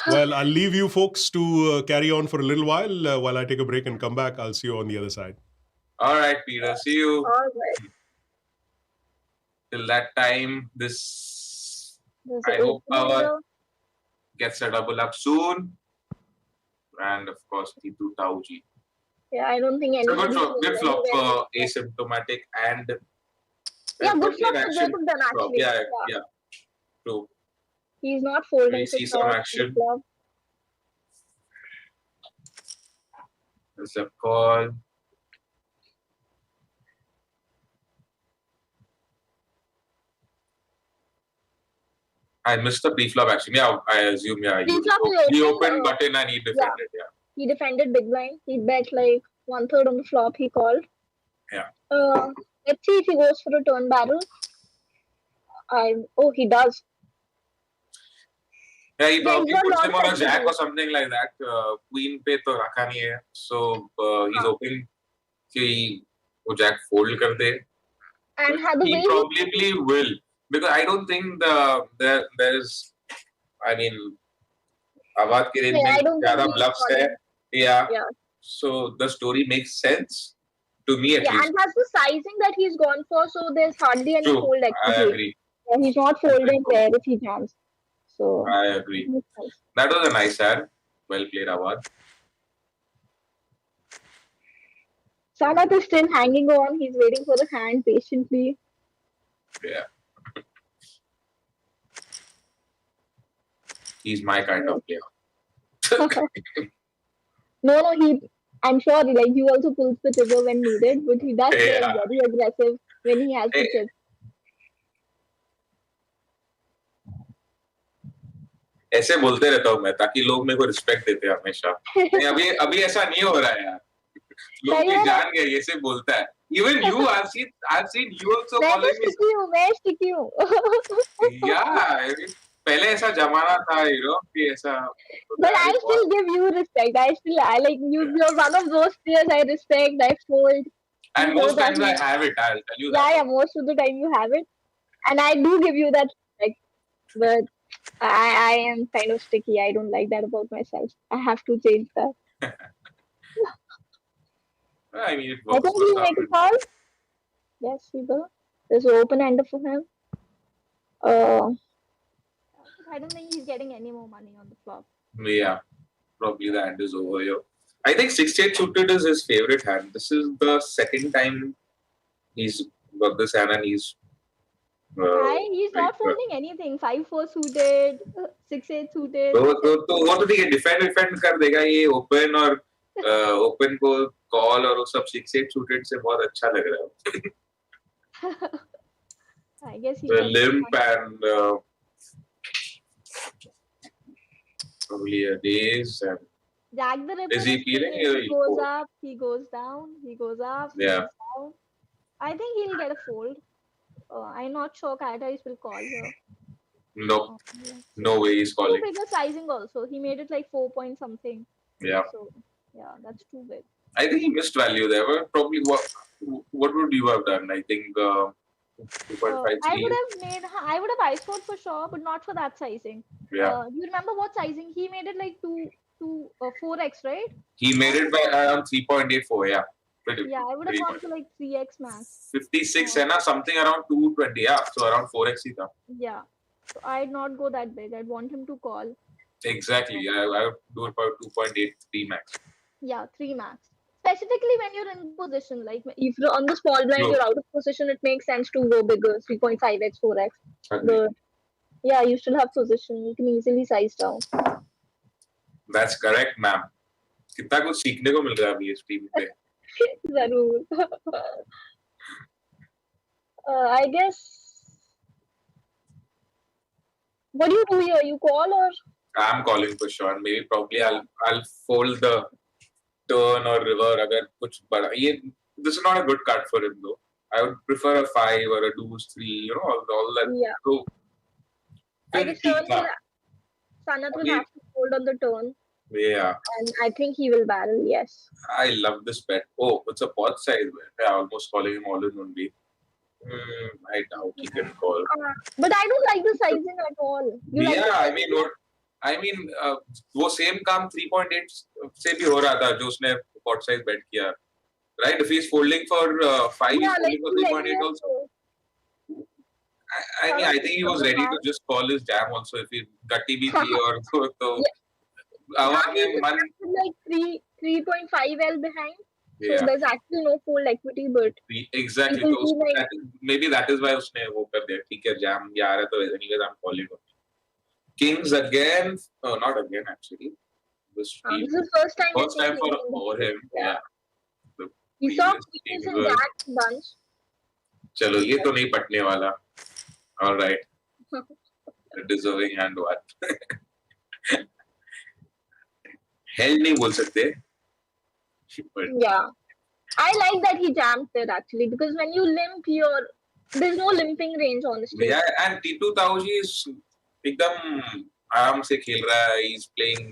Well, I'll leave you folks to carry on for a little while I take a break and come back. I'll see you on the other side. All right, Peter. See you. All right. Till that time, I hope Avadh gets a double up soon. And of course, T2 Tauji. Yeah, I don't think anyone. Good flop for asymptomatic and. Yeah, good flop for both of them actually. Yeah. True. He's not folding. We see some action. It's a call. I missed the pre-flop actually. Yeah, I assume, yeah. He opened button and he defended, yeah. He defended big blind. He bet like 1/3 on the flop. He called. Yeah. Let's see if he goes for a turn barrel. Oh, he does. Yeah, he probably puts him on a jack or something like that. Queen पे तो रखा नहीं है. So he's hoping कि वो jack fold कर दे. And he probably will, because I don't think there's, I mean, Avadh के range में ज़्यादा bluffs है. Yeah. So the story makes sense to me at least. And that's the sizing that he's gone for, so there's hardly any fold activity. I agree. Yeah, he's not folding there if he jams. So I agree. That was a nice hand. Well played, Avadh. Sanat is still hanging on. He's waiting for the hand patiently. Yeah. He's my kind of player. No, I'm sure like he also pulls the trigger when needed, but he does get very aggressive when he has the chip. ऐसे बोलते रहता हूँ मैं ताकि लोग मेरे को respect देते हैं हमेशा. अभी ऐसा नहीं हो रहा है यार. लोग भी जान गए ये से बोलता है. Even you, I've seen you also calling me. मैं sticky हूँ. Yeah, पहले ऐसा जमाना था, कि ऐसा. But I still give you respect. I like you. You're one of those players I respect. I fold. And most times I have it. I'll tell you that. Yeah, most of the time you have it, and I do give you that respect. But I am kind of sticky. I don't like that about myself. I have to change that. I mean, it works. I think he'll make a call. Yes, he will. There's an open ender for him. I don't think he's getting any more money on the flop. Yeah, probably the hand is over here. I think 6-8 suited is his favorite hand. This is the second time he's got this hand and he's. He's not folding anything. 5-4 suited, 6-8 suited. तो वो तो ठीक है, defend कर देगा ये open और open को call और वो सब 6-8 suited से बहुत अच्छा लग रहा है. I guess he. The limp and probably a daze and. Jack the Ripper. Is he feeling? He goes up. He goes down. He goes up. Yeah. He goes down. I think he'll get a fold. I'm not sure Cat Eyes will call here. No. No way he's calling. Too big a sizing also. He made it like 4 point something. Yeah. So, yeah, that's too big. I think he missed value there. Probably what would you have done? I think 2.5. I would have ice for sure, but not for that sizing. Yeah. You remember what sizing? He made it like 4x, right? He made it by around 3.84, yeah. Yeah, I would have gone to like 3x max. 56 and something around 220, yeah. So around 4x. Yeah. So I'd not go that big. I'd want him to call. Exactly. I would do about 2.83 max. Yeah, 3 max. Specifically when you're in position, like if you're on the small blind, you're out of position, it makes sense to go bigger, 3.5x, 4x. But yeah, you still have position. You can easily size down. That's correct, ma'am. कितना कुछ सीखने को मिल रहा है अभी इस team पे. जरूर. I guess. What do you do here? You call or? I'm calling for sure. Maybe probably I'll fold the turn or river. अगर कुछ बड़ा ये this is not a good card for him though. I would prefer a 5 or a deuce 3. All that. Yeah. So, I guess Sanat will have to fold on the turn. Yeah. And I think he will barrel, yes. I love this bet. Oh, it's a pot size bet. I'm almost calling him all in only. I doubt he can call. But I don't like the sizing at all. I mean, वो same काम 3.8 से भी हो रहा था जो उसने pot size bet किया. Right? If he's folding for 5, he's folding for 3.8 also. I mean, I think he was ready to just call his jam also if he gutty bhi thi or so. Like 3.5 L behind. Yeah. So there's actually no fold equity, but exactly. So maybe that is why उसने वो कर दिया. ठीक है, jam ये आ रहा है तो anyways I'm calling. Kings again. Oh, not again actually. This This is first time first time for him. Yeah. The We saw previous Queens teams and were- Jacks bunch. चलो ये तो नहीं पटने वाला. All right. A deserving hand what? Hell नहीं बोल सकते. But Yeah. I like that he jammed there actually because when you limp, there's no limping range honestly. yeah, and T2 Tauji is एकदम आराम से खेल रहा है. He's playing.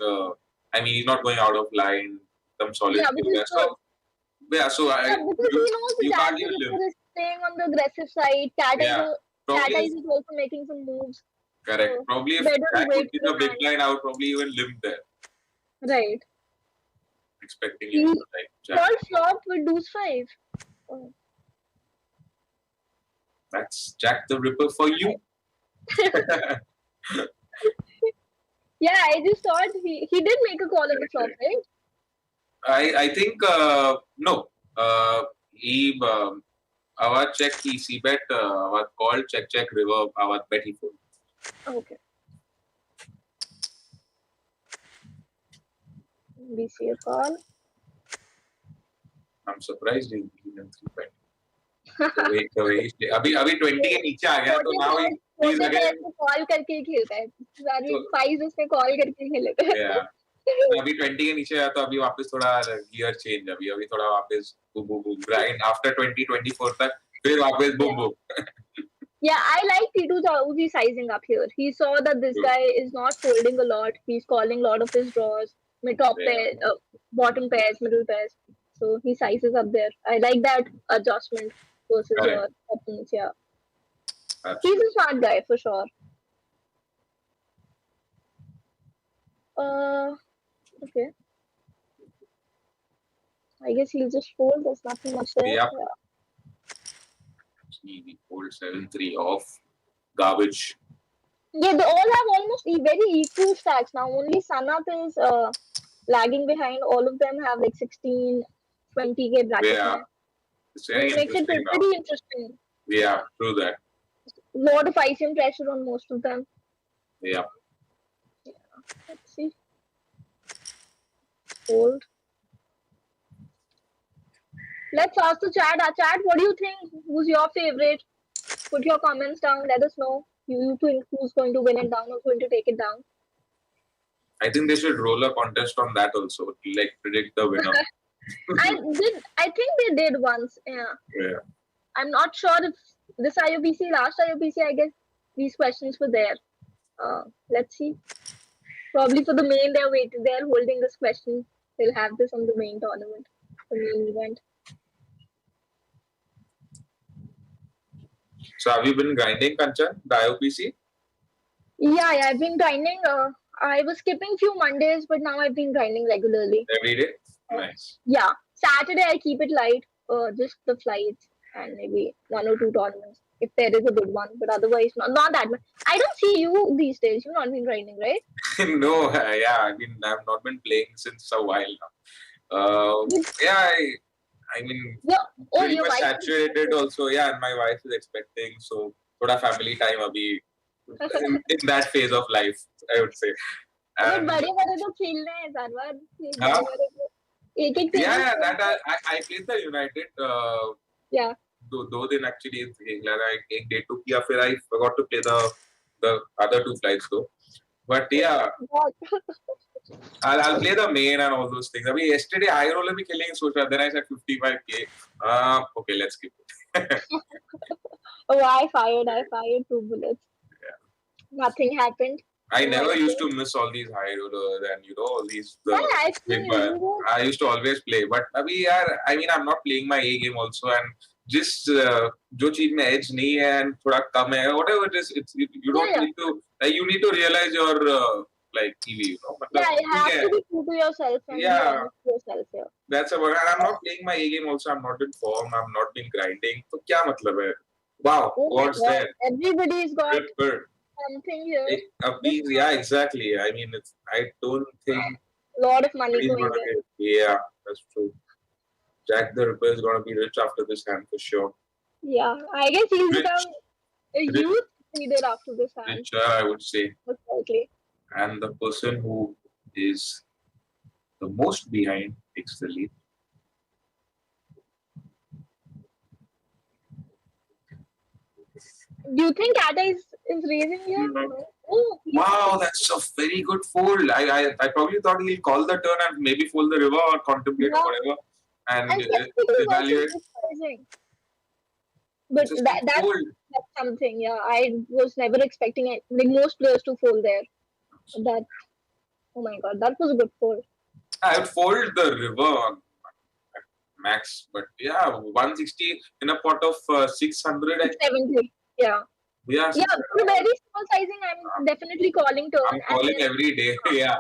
I mean, he's not going out of line. एकदम solid. Yeah, which is good. Because he knows you that can't the even limp. Ripper is playing on the aggressive side. Cat Probably Eyes is also making some moves. correct. So Probably if better to Jack wait would be for the the big hand. line, I would probably even limp there, Right. expecting him to like Jack. Call flop with deuce 5. Oh. That's Jack the Ripper for you. Yeah, I just thought he did make a call on the flop, right? I think no. He Avadh check he c-bet. Avadh called check river. Avadh bet he fold. Okay. We see a call. I'm surprised he didn't c-bet. The way he's playing. अभी 20 के नीचे आ गया तो now he's again. Call करके ही खेलता है. सारी 5 उसने कॉल करके खेलता है. Yeah. अभी 20 के नीचे आया तो अभी वापस थोड़ा गियर चेंज. अभी थोड़ा वापस बूम ग्राइंड आफ्टर 2024 तक फिर वापस boom. Yeah, I like T2 Tauji sizing up here. He saw that this guy is not folding a lot. He's calling a lot of his draws, top pair, bottom pairs, middle pairs. So he sizes up there. I like that adjustment versus your opponents. Yeah, he's a smart guy for sure. Okay. I guess he'll just fold. There's nothing much there. Yep. He fold 7-3 off. Garbage. Yeah, they all have almost very equal stacks now. Only Sanat is lagging behind. All of them have like 16, 20k bracket. Yeah. It's very It makes it interesting now. pretty interesting. Yeah, true that. Lot of ICM pressure on most of them. Yeah. Let's see. Fold. Let's ask the chat. Chat, what do you think? Who's your favorite? Put your comments down. Let us know. You think who's going to win it down or going to take it down? I think they should roll a contest on that also. Like predict the winner. I think they did once. Yeah. I'm not sure if this IOPC, last IOPC, I guess these questions were there. Let's see. Probably for the main, they're holding this question. They'll have this on the main tournament, the main event. So have you been grinding, Kanchan, the IOPC? Yeah, I've been grinding. I was skipping few Mondays, but now I've been grinding regularly. Every day? Nice. Yeah. Saturday I keep it light, just the flights and maybe 1 or 2 tournaments if there is a good one, but otherwise not that much. I don't see you these days. You've not been grinding, right? No, I've not been playing since a while now. I mean, pretty much saturated also. Yeah, and my wife is expecting, so thoda family time abhi in that phase of life, I would say. And, बड़े तो खेलने हैं जानवर. Yeah, that I played the United. Yeah. दो दिन actually खेला था. एक day 2 किया, फिर I forgot to play the other 2 flights though. But yeah, I'll play the main and all those things. Abhi yesterday Highroller bhi खेलेंगे सोच रहा. Then I said 55k. Okay, let's skip it. Oh, I fired 2 bullets. Yeah. Nothing happened. I never used to miss all these Highrollers and all these. I used to always play, but abhi yaar, I mean, I'm not playing my A game also, and just जो चीज में edge नहीं है and थोड़ा कम है, whatever it is, you don't need to, like, you need to realize your like EV, you know. Yeah, you have to be true to yourself and yourself. Yeah. That's about it. And I'm not playing my A game also. I'm not in form. I'm not been grinding. तो क्या मतलब है? Wow, what's there? Everybody's got something here. Yeah, exactly. I mean, I don't think a lot of money going there. Yeah, that's true. Jack the Ripper is going to be rich after this hand for sure. Yeah, I guess he'll become a youth leader after this hand. Richer, I would say. Exactly. And the person who is The most behind takes the lead. Do you think Cat is raising here? No. Oh, wow, that's a very good fold. I probably thought he'll call the turn and maybe fold the river or contemplate or whatever and evaluate. But that's something, yeah. I was never expecting it. Like most players to fold there. That, oh my god, that was a good fold. I would fold the river max, but yeah, 160 in a pot of 600. 70, yeah. Yeah, for very small sizing, I'm definitely calling turn. I'm calling every day, yeah.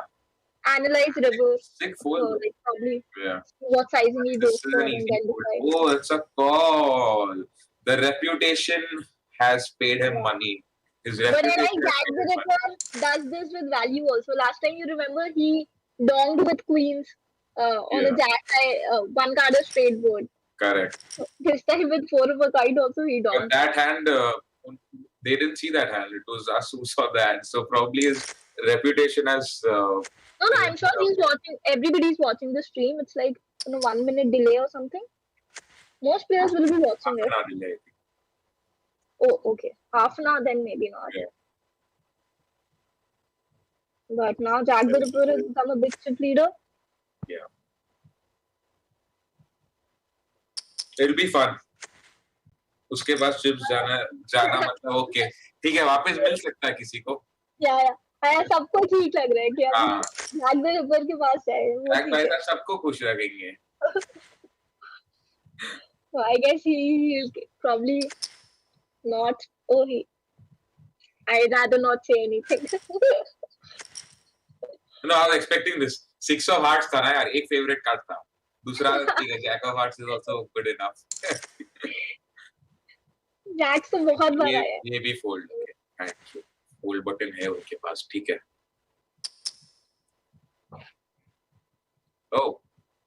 Analyze river. Sick fold. Like probably yeah. What sizing he goes for and then decide. Oh, it's a call. The reputation has paid him money. His reputation. But Jack the Ripper does this with value also. Last time you remember he donged with queens on a jack one card of straight board. Correct. This time with 4 of a kind also he donged. But that hand, they didn't see that hand. It was us who saw that. So probably his reputation has. No, I'm sure he's watching. Everybody's watching the stream. It's like 1 minute delay or something. Most players will be watching it. Half an hour delay. Oh, okay. Half an hour, then maybe not. Yeah. But now Jack the Ripper has become a big chip leader. Yeah. It'll be fun. उसके बाद chips जाना मतलब okay ठीक है वापस मिल सकता है किसी को. Yeah. सबको ठीक लग रहा है कि जैक द रिपर के पास है. जैक भाई सबको खुश रखेंगे. So I guess he'll probably not. I'd rather not say anything. No, I was expecting this. 6 of hearts था ना यार, एक favorite card था. दूसरा ठीक है, Jack of hearts is also good enough. Jack तो बहुत बड़ा है. ये भी fold. Fold button है उनके पास, ठीक है. Oh.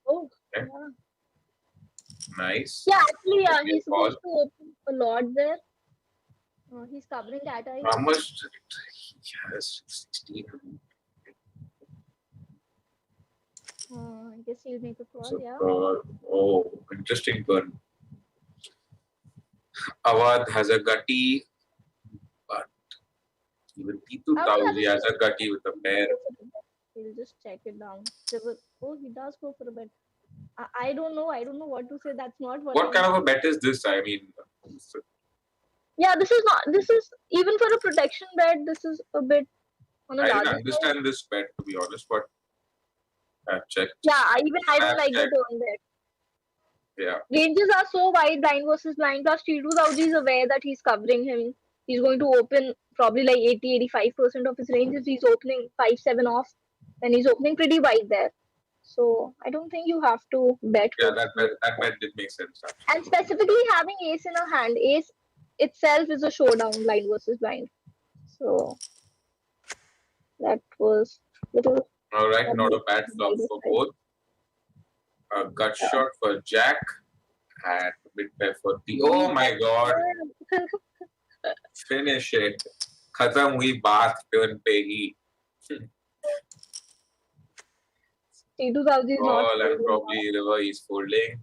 Okay. Yeah. Nice. Yeah, actually, he's supposed to open a lot there. He's covering that eye. How much? Yes, 16. I guess he'll make a call, yeah. Oh, interesting turn. Avadh has a gutty, but even Pitu Tauji has a gutty with a pair. He'll just check it down. Oh, he does go for a bet. I don't know. I don't know what to say. That's not what kind of a bet is this? I mean, yeah, this is not. This is even for a protection bet. This is a bit on a I larger didn't understand side. this bet, to be honest, but I've checked. Yeah, I don't like the turn bet. Yeah. Ranges are so wide, blind versus blind. Plus, T2 Saudi is aware that he's covering him. He's going to open probably like 80-85% of his ranges. He's opening 5-7 off, and he's opening pretty wide there. So I don't think you have to bet. Yeah, that bet did make sense. Actually. And specifically having ace in a hand, ace itself is a showdown, blind versus blind. So that was little. All right, not a bad flop for both. A gut shot for Jack and a bit pair for the. Oh my God! Finish it. खत्म हुई बात turn पे ही. T2 Saudi is not. Call and probably river is folding,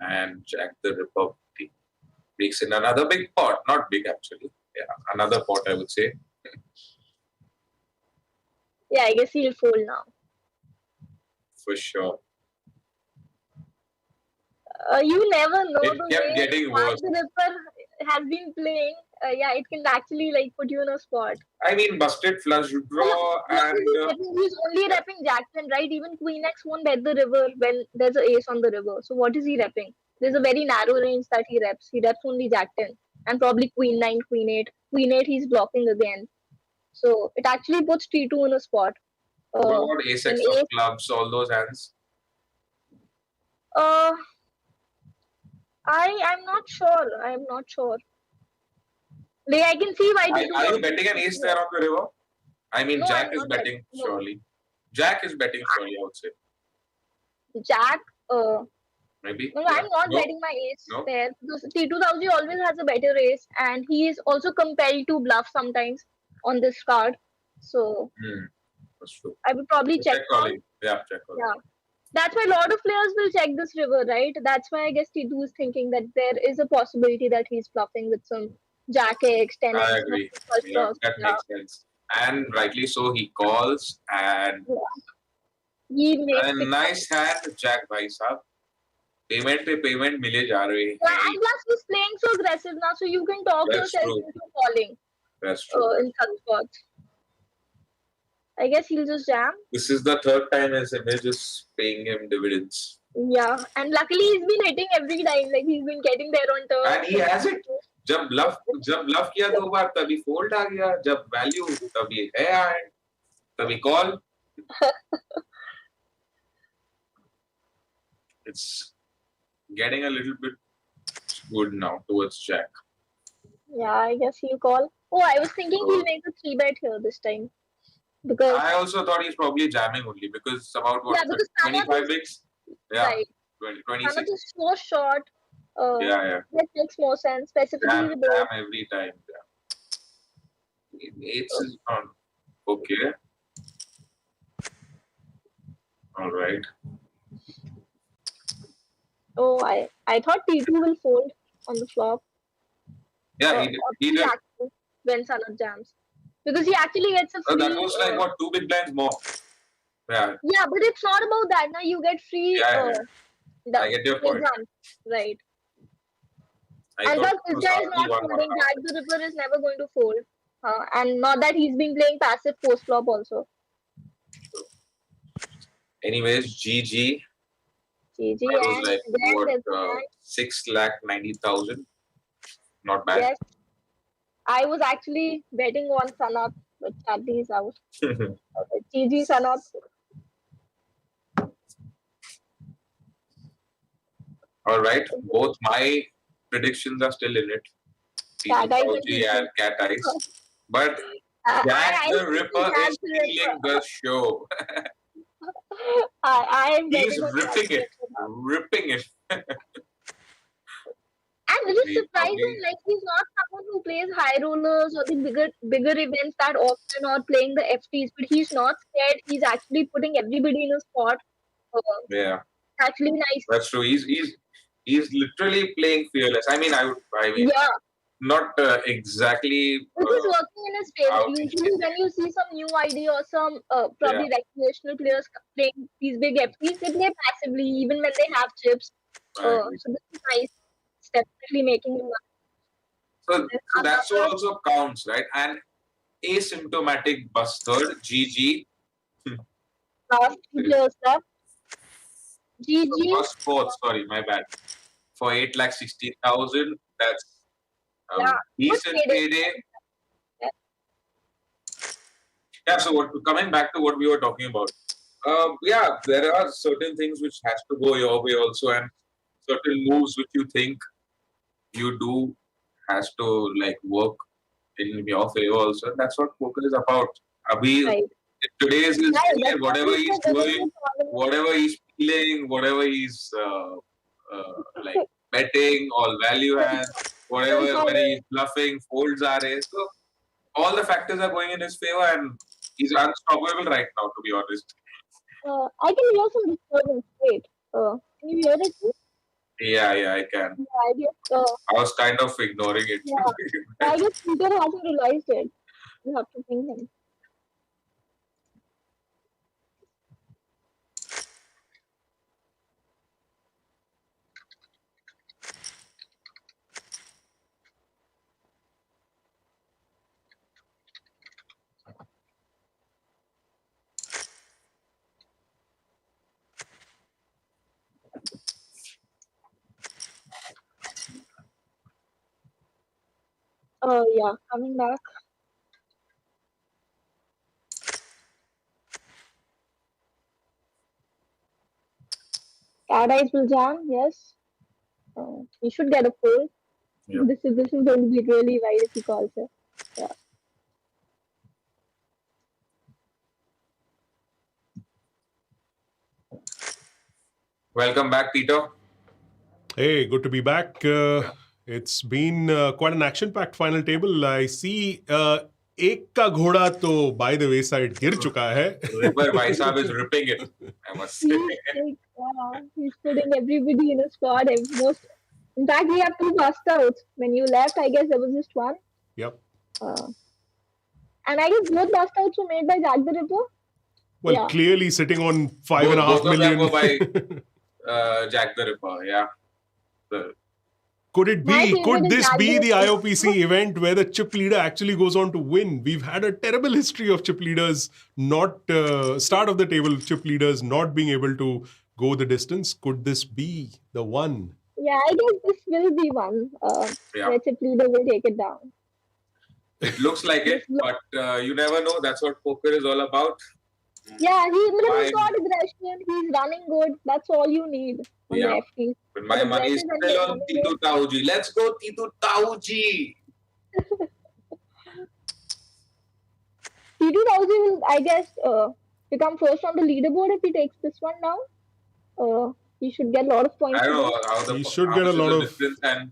and Jack the Ripper breaks in another big pot. Not big actually. Yeah, another pot I would say. Yeah, I guess he'll fold now. For sure. You never know. It kept getting worse. The Ripper has been playing. Yeah, it can actually like put you in a spot. I mean, busted flush draw and. He's only repping Jackson, right? Even Queen X won't bet the river when there's an ace on the river. So what is he repping? There's a very narrow range that he reps. He reps only Jack 10 and probably Queen 9, Queen 8. Queen 8 he's blocking again. So it actually puts T2 in a spot. What about ace X of clubs, all those hands? I'm not sure. I'm not sure. Like, I can see why. Are you betting an ace there on the river? I mean, No, Jack I'm is not betting betting, no. surely. Jack is betting surely, I would say. Jack. Maybe. No, I'm not betting my ace No? there. Because T2 Saudi always has a better ace, and he is also compelled to bluff sometimes on this card. So That's true. I would probably check calling. Yeah, check call. Yeah. That's why a lot of players will check this river, right? That's why I guess T2 is thinking that there is a possibility that he's bluffing with some Jack X, 10X, I agree. first Yeah, toss. that makes sense. And rightly so, he calls and He makes a nice hand, Jack bhai sahab. Payment पे payment मिले जा रहे हैं. Yeah, and plus he's playing so aggressive now, so you can talk That's yourself true. into calling That's true. in such spots. I guess he'll just jam. This is the third time his image is paying him dividends. Yeah, and luckily he's been hitting every time. Like he's been getting there on turn. And he has it. जब bluff किया 2 बार तभी fold आ गया. जब value तभी है hand. तभी call. It's getting a little bit good now towards Jack. Yeah, I guess he'll call. Oh, I was thinking he'll make a 3-bet here this time. Because I also thought he's probably jamming only because it's about what, Yeah, because 25 bigs? Yeah, right. 26. Sanat is so short. Yeah. That makes more sense. Specifically Jam with the every time. Yeah. Eights is on. Okay. All right. Oh, I thought T2 will fold on the flop. Yeah, he did. Actually, when Sanat jams. Because he actually gets a free... that was like, what, 2 big blinds more? Yeah. Yeah, but it's not about that. Now you get free... Yeah. I get your point. Right. I And thought plus, this guy is not folding. Jack the Ripper is never going to fold. And not that he's been playing passive post-flop also. Anyways, GG. GG. That was like, and what, 6,90,000. Not bad. Yes. I was actually betting on Sanat, but sadly he's out. GG Sanat. All right. Both my predictions are still in it. Cat Eyes and Cat Eyes. But Jack the Ripper is stealing the show. I am He's ripping it. And it is surprising, like he's not someone who plays high rollers or the bigger events that often or playing the FTs, but he's not scared. He's actually putting everybody in a spot. Yeah, actually nice. That's true. He's literally playing fearless. I mean, yeah. Not exactly. It is working in his favor. Usually, when you see some new idea or some probably recreational players playing these big FTs, they play passively even when they have chips. So this is nice. It's definitely making him. So that's what also counts, right? And asymptomatic bustard, GG. Last 2 players left. GG. First fourth, sorry, my bad. For 8,60,000, that's decent payday. Yeah, so coming back to what we were talking about. There are certain things which has to go your way also, and certain moves which you think you do has to like work in your favor also. And that's what poker is about. Today's is whatever he's doing, whatever he's feeling, whatever he's like betting, all value hands, whatever when he's bluffing, folds are raised. So all the factors are going in his favor, and he's unstoppable right now, to be honest. I can hear some disturbance. Wait, can you hear it too? Yeah, I can. Yeah, I guess. I was kind of ignoring it. Yeah. I guess Peter hasn't realized it. You have to ping him. Yeah, coming back. Cat Eyes will jam, yes. He should get a fold. Yep. This is going to be really wide if he calls it. Yeah. Welcome back, Peter. Hey, good to be back. It's been quite an action-packed final table. I see एक का घोड़ा तो by the way side गिर चुका है. Ripper भाई साहब is ripping it, I must say. He's putting everybody in a spot. In fact, we have 2 bust outs. When you left, I guess there was just one. Yep. And I guess both bust outs were made by Jack the Ripper. Well, Yeah. clearly sitting on 5.5 Both of them million. were by Jack the Ripper, yeah. Could it My be? favorite Could is this Jack be the the Ripper. IOPC event where the chip leader actually goes on to win? We've had a terrible history of chip leaders not start of the table chip leaders not being able to go the distance. Could this be the one? Yeah, I guess this will be one. Yeah. Where chip leader will take it down. It looks like it, but you never know. That's what poker is all about. Yeah, he's got aggression. He's running good. That's all you need on the FT. But my money is still on Titu Tauji. Let's go, Titu Tauji. Titu Tauji will, I guess, become first on the leaderboard if he takes this one now. He should get a lot of points. I don't know how He should get a lot of difference and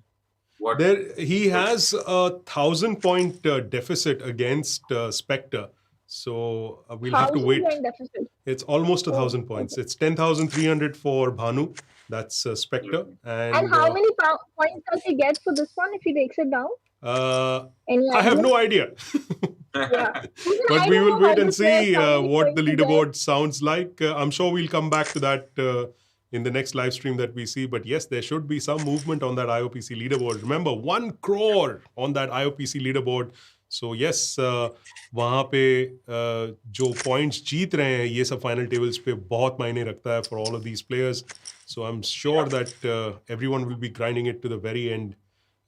what. There, he has a 1,000-point deficit against Spectre. So we'll have to wait. Deficit. It's almost 1,000 points. It's 10,300 for Bhanu. That's Spectre. And how many points does he get for this one if he takes it down? I have no idea. Yeah. But we will wait and see what the leaderboard sounds like. I'm sure we'll come back to that in the next live stream that we see. But yes, there should be some movement on that IOPC leaderboard. Remember, 1 crore on that IOPC leaderboard. So yes, वहाँ पे जो points जीत रहे हैं ये सब final tables पे बहुत मायने रखता है for all of these players. So I'm sure that everyone will be grinding it to the very end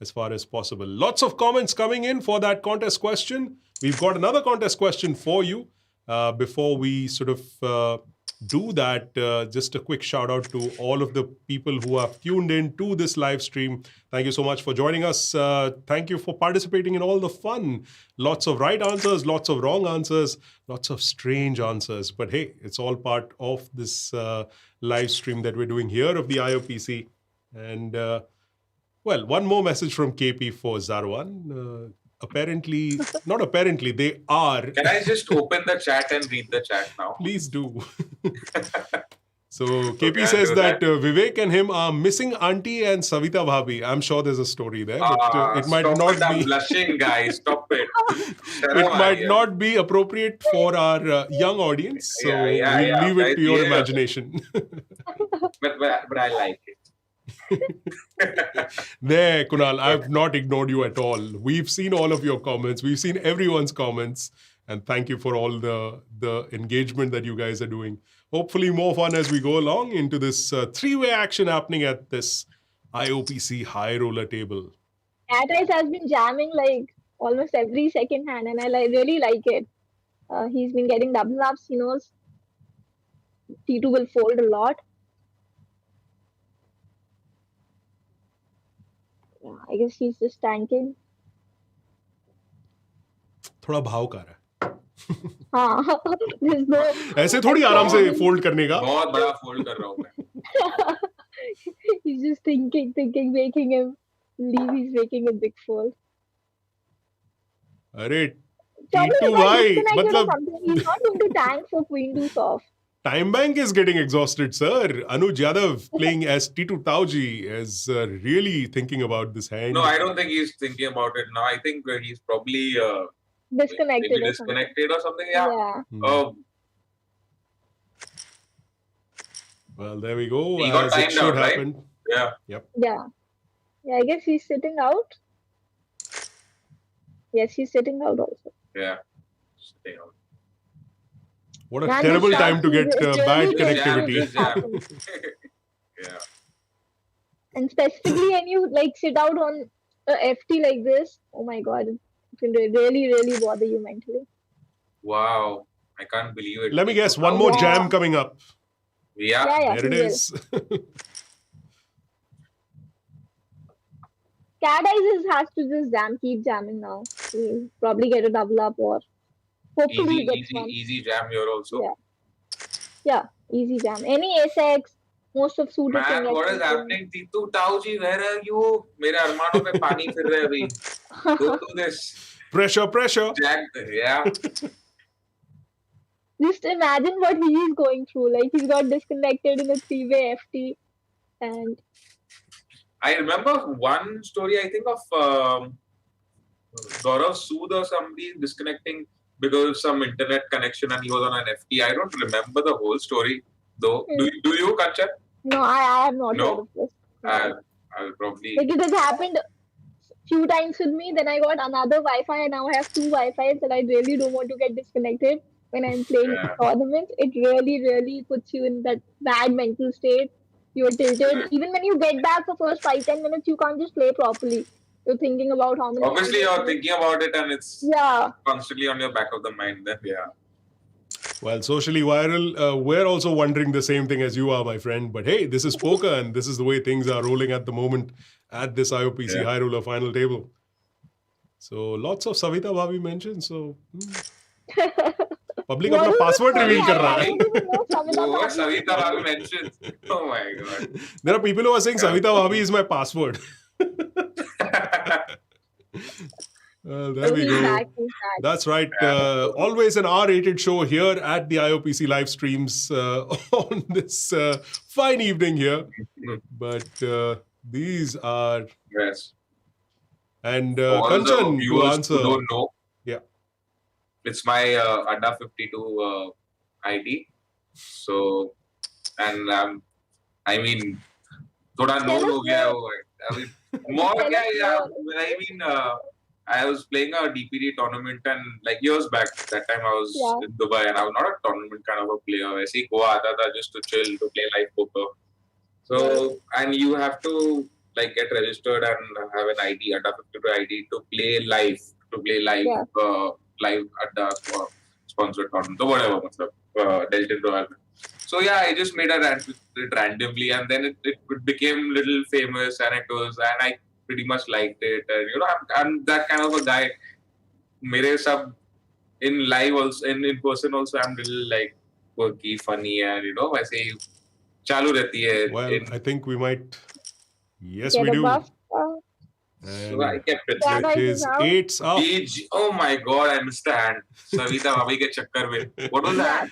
as far as possible. Lots of comments coming in for that contest question. We've got another contest question for you. Before we sort of do that, just a quick shout out to all of the people who have tuned in to this live stream. Thank you so much for joining us. Thank you for participating in all the fun. Lots of right answers, lots of wrong answers, lots of strange answers. But hey, it's all part of this live stream that we're doing here of the IOPC. And well, one more message from KP for Zarwan. Apparently, not apparently, they are. Can I just open the chat and read the chat now? Please do. So KP says that Vivek and him are missing Auntie and Savita Bhabhi. I'm sure there's a story there, but it might not be. I'm blushing, guys. Stop it. It might not be appropriate for our young audience. So we'll leave it to your imagination. But I like it. There, Kunal, I've not ignored you at all. We've seen all of your comments. We've seen everyone's comments. And thank you for all the engagement that you guys are doing. Hopefully more fun as we go along into this three-way action happening at this IOPC Highroller Table. Cat Eyes has been jamming like almost every second hand and I really like it. He's been getting double ups. He knows T2 will fold a lot. I guess he's just tanking. थोड़ा भाव कर रहा है. हाँ, there's no. ऐसे थोड़ी आराम से फोल्ड करने का. बहुत बड़ा फोल्ड कर रहा हूँ मैं. He's just thinking, making him leave. He's making a big fold. अरे T2 भाई, मतलब. He's not going to tank for Queen 2 soft. Time Bank is getting exhausted, sir. Anuj Yadav playing as T2 Tauji is really thinking about this hand. No, I don't think he's thinking about it now. I think he's probably disconnected. Maybe disconnected or something. Yeah. Oh. Well, there we go. He got timed out, right? Happen. Yeah. Yep. Yeah. I guess he's sitting out. Yes, he's sitting out also. Yeah. Sitting out. What a terrible time to get bad connectivity. Yeah. And specifically when you like sit out on a FT like this, oh my god, it can really, really bother you mentally. Wow. I can't believe it. Let me guess, one more jam coming up. Yeah. There it is. Cat Eyes has to just keep jamming now. He'll probably get a double up or hopefully easy jam here also. Yeah, easy jam. Any ace-x, most of suited. Man, what is happening? Titu Tauji, where are you? मेरे अरमानों में पानी फिर रहे अभी. Don't do this. Pressure. Jack, yeah. Just imagine what he is going through. Like he got disconnected in a three-way FT, and I remember one story, I think, of Gaurav Sood or somebody disconnecting because of some internet connection and he was on an FT. I don't remember the whole story though. Do you, Kanchan? no, I have not No? heard of this. I'll probably. Like it has happened few times with me. Then I got another Wi-Fi, and now I have two Wi-Fis, and I really don't want to get disconnected when I'm playing tournaments. It really puts you in that bad mental state. You're tilted. Even when you get back for first 5-10 minutes, you can't just play properly. You're thinking about how many. Obviously, you're thinking about it, and it's constantly on your back of the mind. Then Well, socially viral, we're also wondering the same thing as you are, my friend. But hey, this is poker, and this is the way things are rolling at the moment at this IOPC Highroller Final Table. So lots of Savita Bhavi mentioned. So public अपना password reveal कर रहा है. Savita Bhavi mentions. Oh my god. There are people who are saying Savita Bhavi is my password. Well, there we go. That's right. Always an R-rated show here at the IOPC live streams on this fine evening here. But these are... Yes. And all Kanchan, the to answer... who don't know, it's my Adda 52 ID. So, and I mean, thoda known ho gaya ho. I mean, more I mean, I was playing a DPD tournament and like years back. That time I was in Dubai and I was not a tournament kind of a player. ऐसे ही गोवा आता था just to chill, to play live poker. So, and you have to like get registered and have an ID, Adda 52 ID to play live, live Adda sponsored tournament. So whatever, Delta Royal. So yeah, I just made it randomly and then it became little famous and I pretty much liked it. And you know, I'm that kind of a guy. Mere sab in live also, in person also, I'm little like quirky, funny, and you know, ऐसे ही चालू रहती है. Well, I think we might. Yes, we do. And so I kept it. With his 8s up. Oh my god, I missed the hand. Savita Bhavi ke chakkar mein. What was that?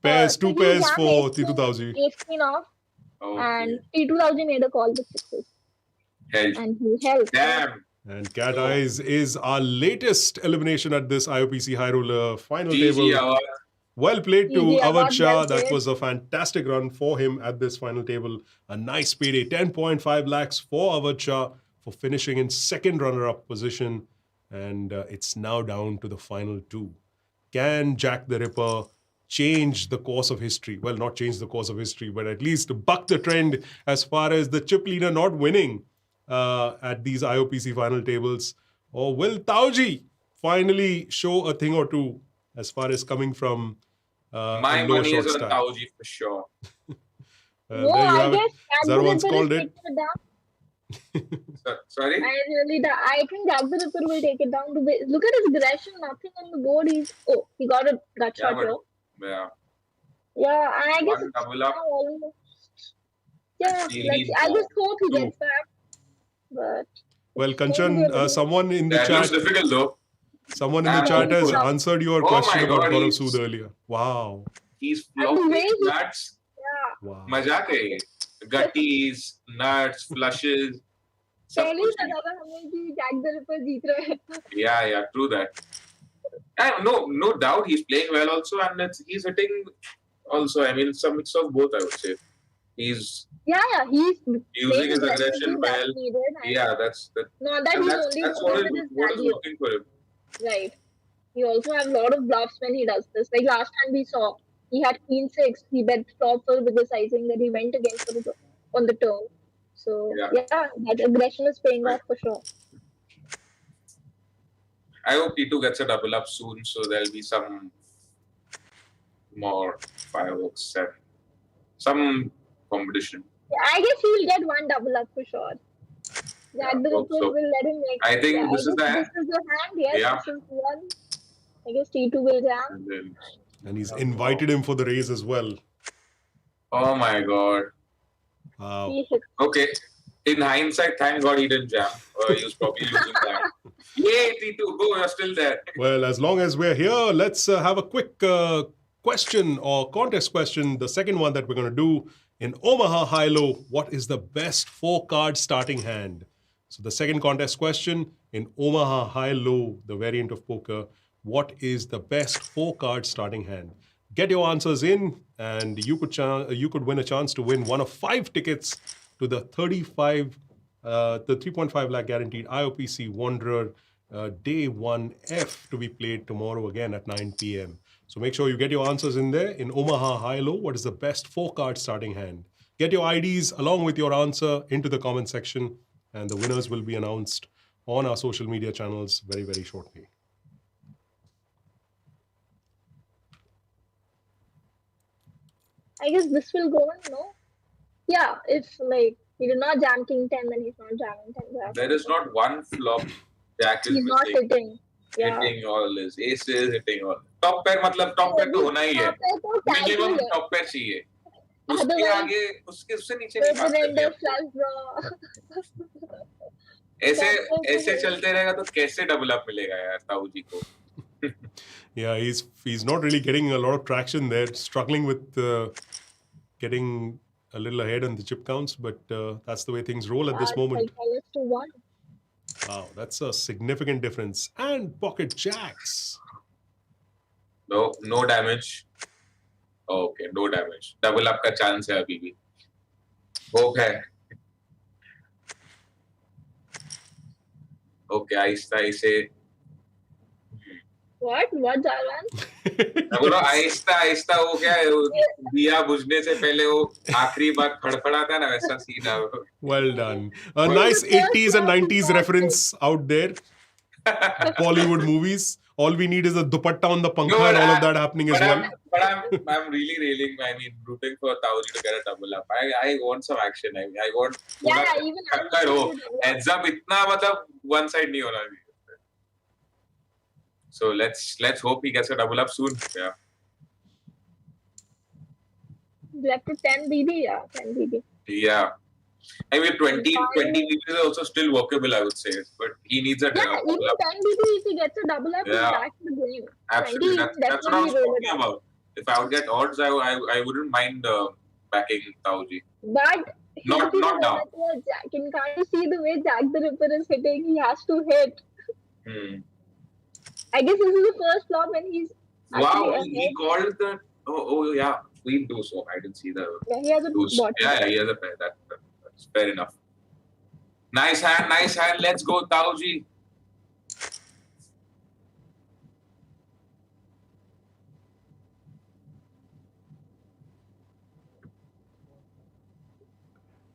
Pairs, two pairs for T2000. 8 off. And T2000 made a call with 6s. And he held. Damn. And Cat Eyes is our latest elimination at this IOPC Highroller Final Table. Well played to Avadh Shah. That was a fantastic run for him at this final table. A nice payday, 10.5 lakhs for Avadh Shah for finishing in second runner-up position. And it's now down to the final two. Can Jack the Ripper change the course of history? Well, not change the course of history, but at least buck the trend as far as the chip leader not winning at these IOPC final tables? Or will Tauji finally show a thing or two as far as coming from my money is on Tauji for sure. There you have it. Zarwan's called it. Sorry? I think Jack the Ripper will take it down. Look at his aggression, nothing on the board. He got a gut shot here. Yeah. Yeah, and I guess one double up. Yeah, I just hope he gets back. But well, Kanchan, someone in the chat. Difficult though. Someone in the chat has answered your question about Gaurav Sood earlier. Wow. He's flopping nuts. Yeah. Wow. Majak hai. Gutties, nuts, flushes. Jack the Ripper jeet raha hai. Yeah, true that. No doubt he's playing well also and he's hitting also. I mean, it's a mix of both, I would say. He's he's using his aggression well. That's what is working for him. Right. He also has a lot of bluffs when he does this. Like last time we saw, he had Queen 6. He bet flop with the sizing that he went against on the turn. So that aggression is paying off for sure. I hope T2 gets a double up soon, so there'll be some more fireworks and some competition. Yeah, I guess he will get one double up for sure. Jack the Ripper will let him make. I think this is the hand. This is the hand, yes. This is the one. I guess T2 will jam. And he's invited him for the raise as well. Oh my god. Wow. Okay. In hindsight, thank God he didn't jam. He was probably losing that. Yay, T2, go, you're still there. Well, as long as we're here, let's have a quick question or contest question. The second one that we're going to do in Omaha High-Low, what is the best 4-card starting hand? So the second contest question in Omaha High-Low, the variant of poker, what is the best 4-card starting hand? Get your answers in, and you could win a chance to win one of 5 tickets to the 3.5 lakh guaranteed IOPC Wanderer Day 1F to be played tomorrow again at 9 p.m. So make sure you get your answers in there. In Omaha High-Low, what is the best 4-card starting hand? Get your IDs along with your answer into the comment section, and the winners will be announced on our social media channels very, very shortly. I guess this will go on, no? Yeah, if like he did not jam king 10, then he's not jamming 10 jack. There is not one flop Jack is He's not missing. hitting. Yeah. Hitting all his aces, hitting all. Top pair मतलब top pair तो होना ही है. Minimum top pair चाहिए. उसके आगे उससे नीचे नहीं भाग सकते. ऐसे चलते रहेगा तो कैसे डबल अप मिलेगा यार ताऊ जी को. Yeah, he's not really getting a lot of traction there, struggling with getting a little ahead on the chip counts, but that's the way things roll at this moment. Wow, that's a significant difference. And pocket jacks. No damage. Okay, no damage. Double up का chance है अभी भी. Hope है. Okay, आहिस्ता से. What Jarvan? बोलो आहिस्ता हो गया दिया बुझने से पहले वो आखिरी बार फड़फड़ाता ना वैसा सीन है. Well done. A nice 80s and 90s reference out there. Bollywood movies. All we need is a dupatta on the pankha and all of that happening as well. But I'm really railing. I mean, rooting for Tauji to get a double up. I want some action. I want. Yeah, even heads up. इतना मतलब one side नहीं होना. So let's hope he gets a double up soon. Yeah. Left to 10 BB, yeah, 10 BB. Yeah. I mean, 20 BB is also still workable, I would say. But he needs a double up. Even 10 BB, if he gets a double up, he's back to the game. Absolutely. That's what I was talking about. If I would get odds, I wouldn't mind backing Tauji. But not down. Can't you see the way Jack the Ripper is hitting? He has to hit. I guess this is the first flop when he's. Wow, he called the. Oh yeah, Queen 2. So I didn't see the. Yeah, he has a bottom. Yeah, he has a pair. That's fair enough. Nice hand. Let's go, Tauji.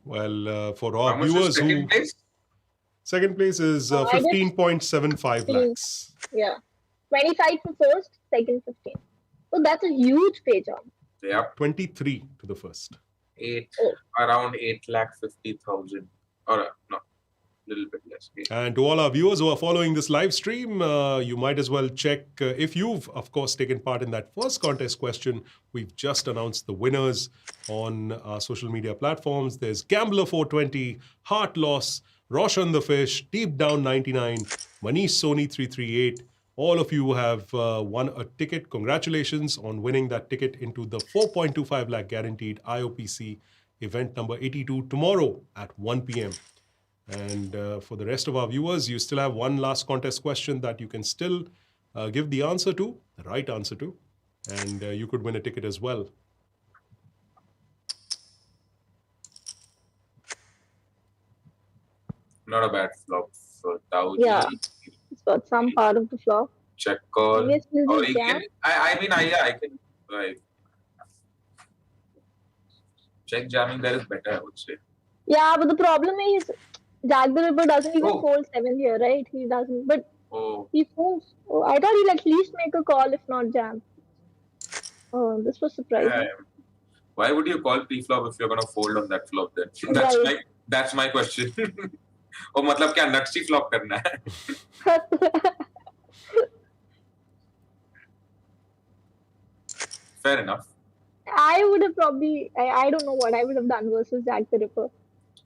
Well, for our viewers who. Second place is 15.75 lakhs. Yeah. 25 for first, second 15. So that's a huge pay job. Yeah. 23 to the first. Around 8,50,000. Or no, little bit less. And to all our viewers who are following this live stream, you might as well check if you've, of course, taken part in that first contest question. We've just announced the winners on our social media platforms. There's Gambler 420, Heart Loss, Roshan the Fish, Deep Down 99, Manish Soni 338. All of you have won a ticket. Congratulations on winning that ticket into the 4.25 lakh guaranteed IOPC event number 82 tomorrow at 1 p.m. And for the rest of our viewers, you still have one last contest question that you can still give the answer to, the right answer to, and you could win a ticket as well. Not a bad flop for Tauji. Yeah, it's got some part of the flop. Check call. Or he can, I can like check jamming there is better, I would say. Yeah, but the problem is Jack the Ripper doesn't even fold 7 here, right? He doesn't, but he folds. Oh, I thought he'd at least make a call if not jam. Oh, this was surprising. Yeah. Why would you call pre-flop if you're gonna fold on that flop then? That's my question. Oh, मतलब क्या nutsy flop करना है? Fair enough. I would have probably, I don't know what I would have done versus Jack the Ripper.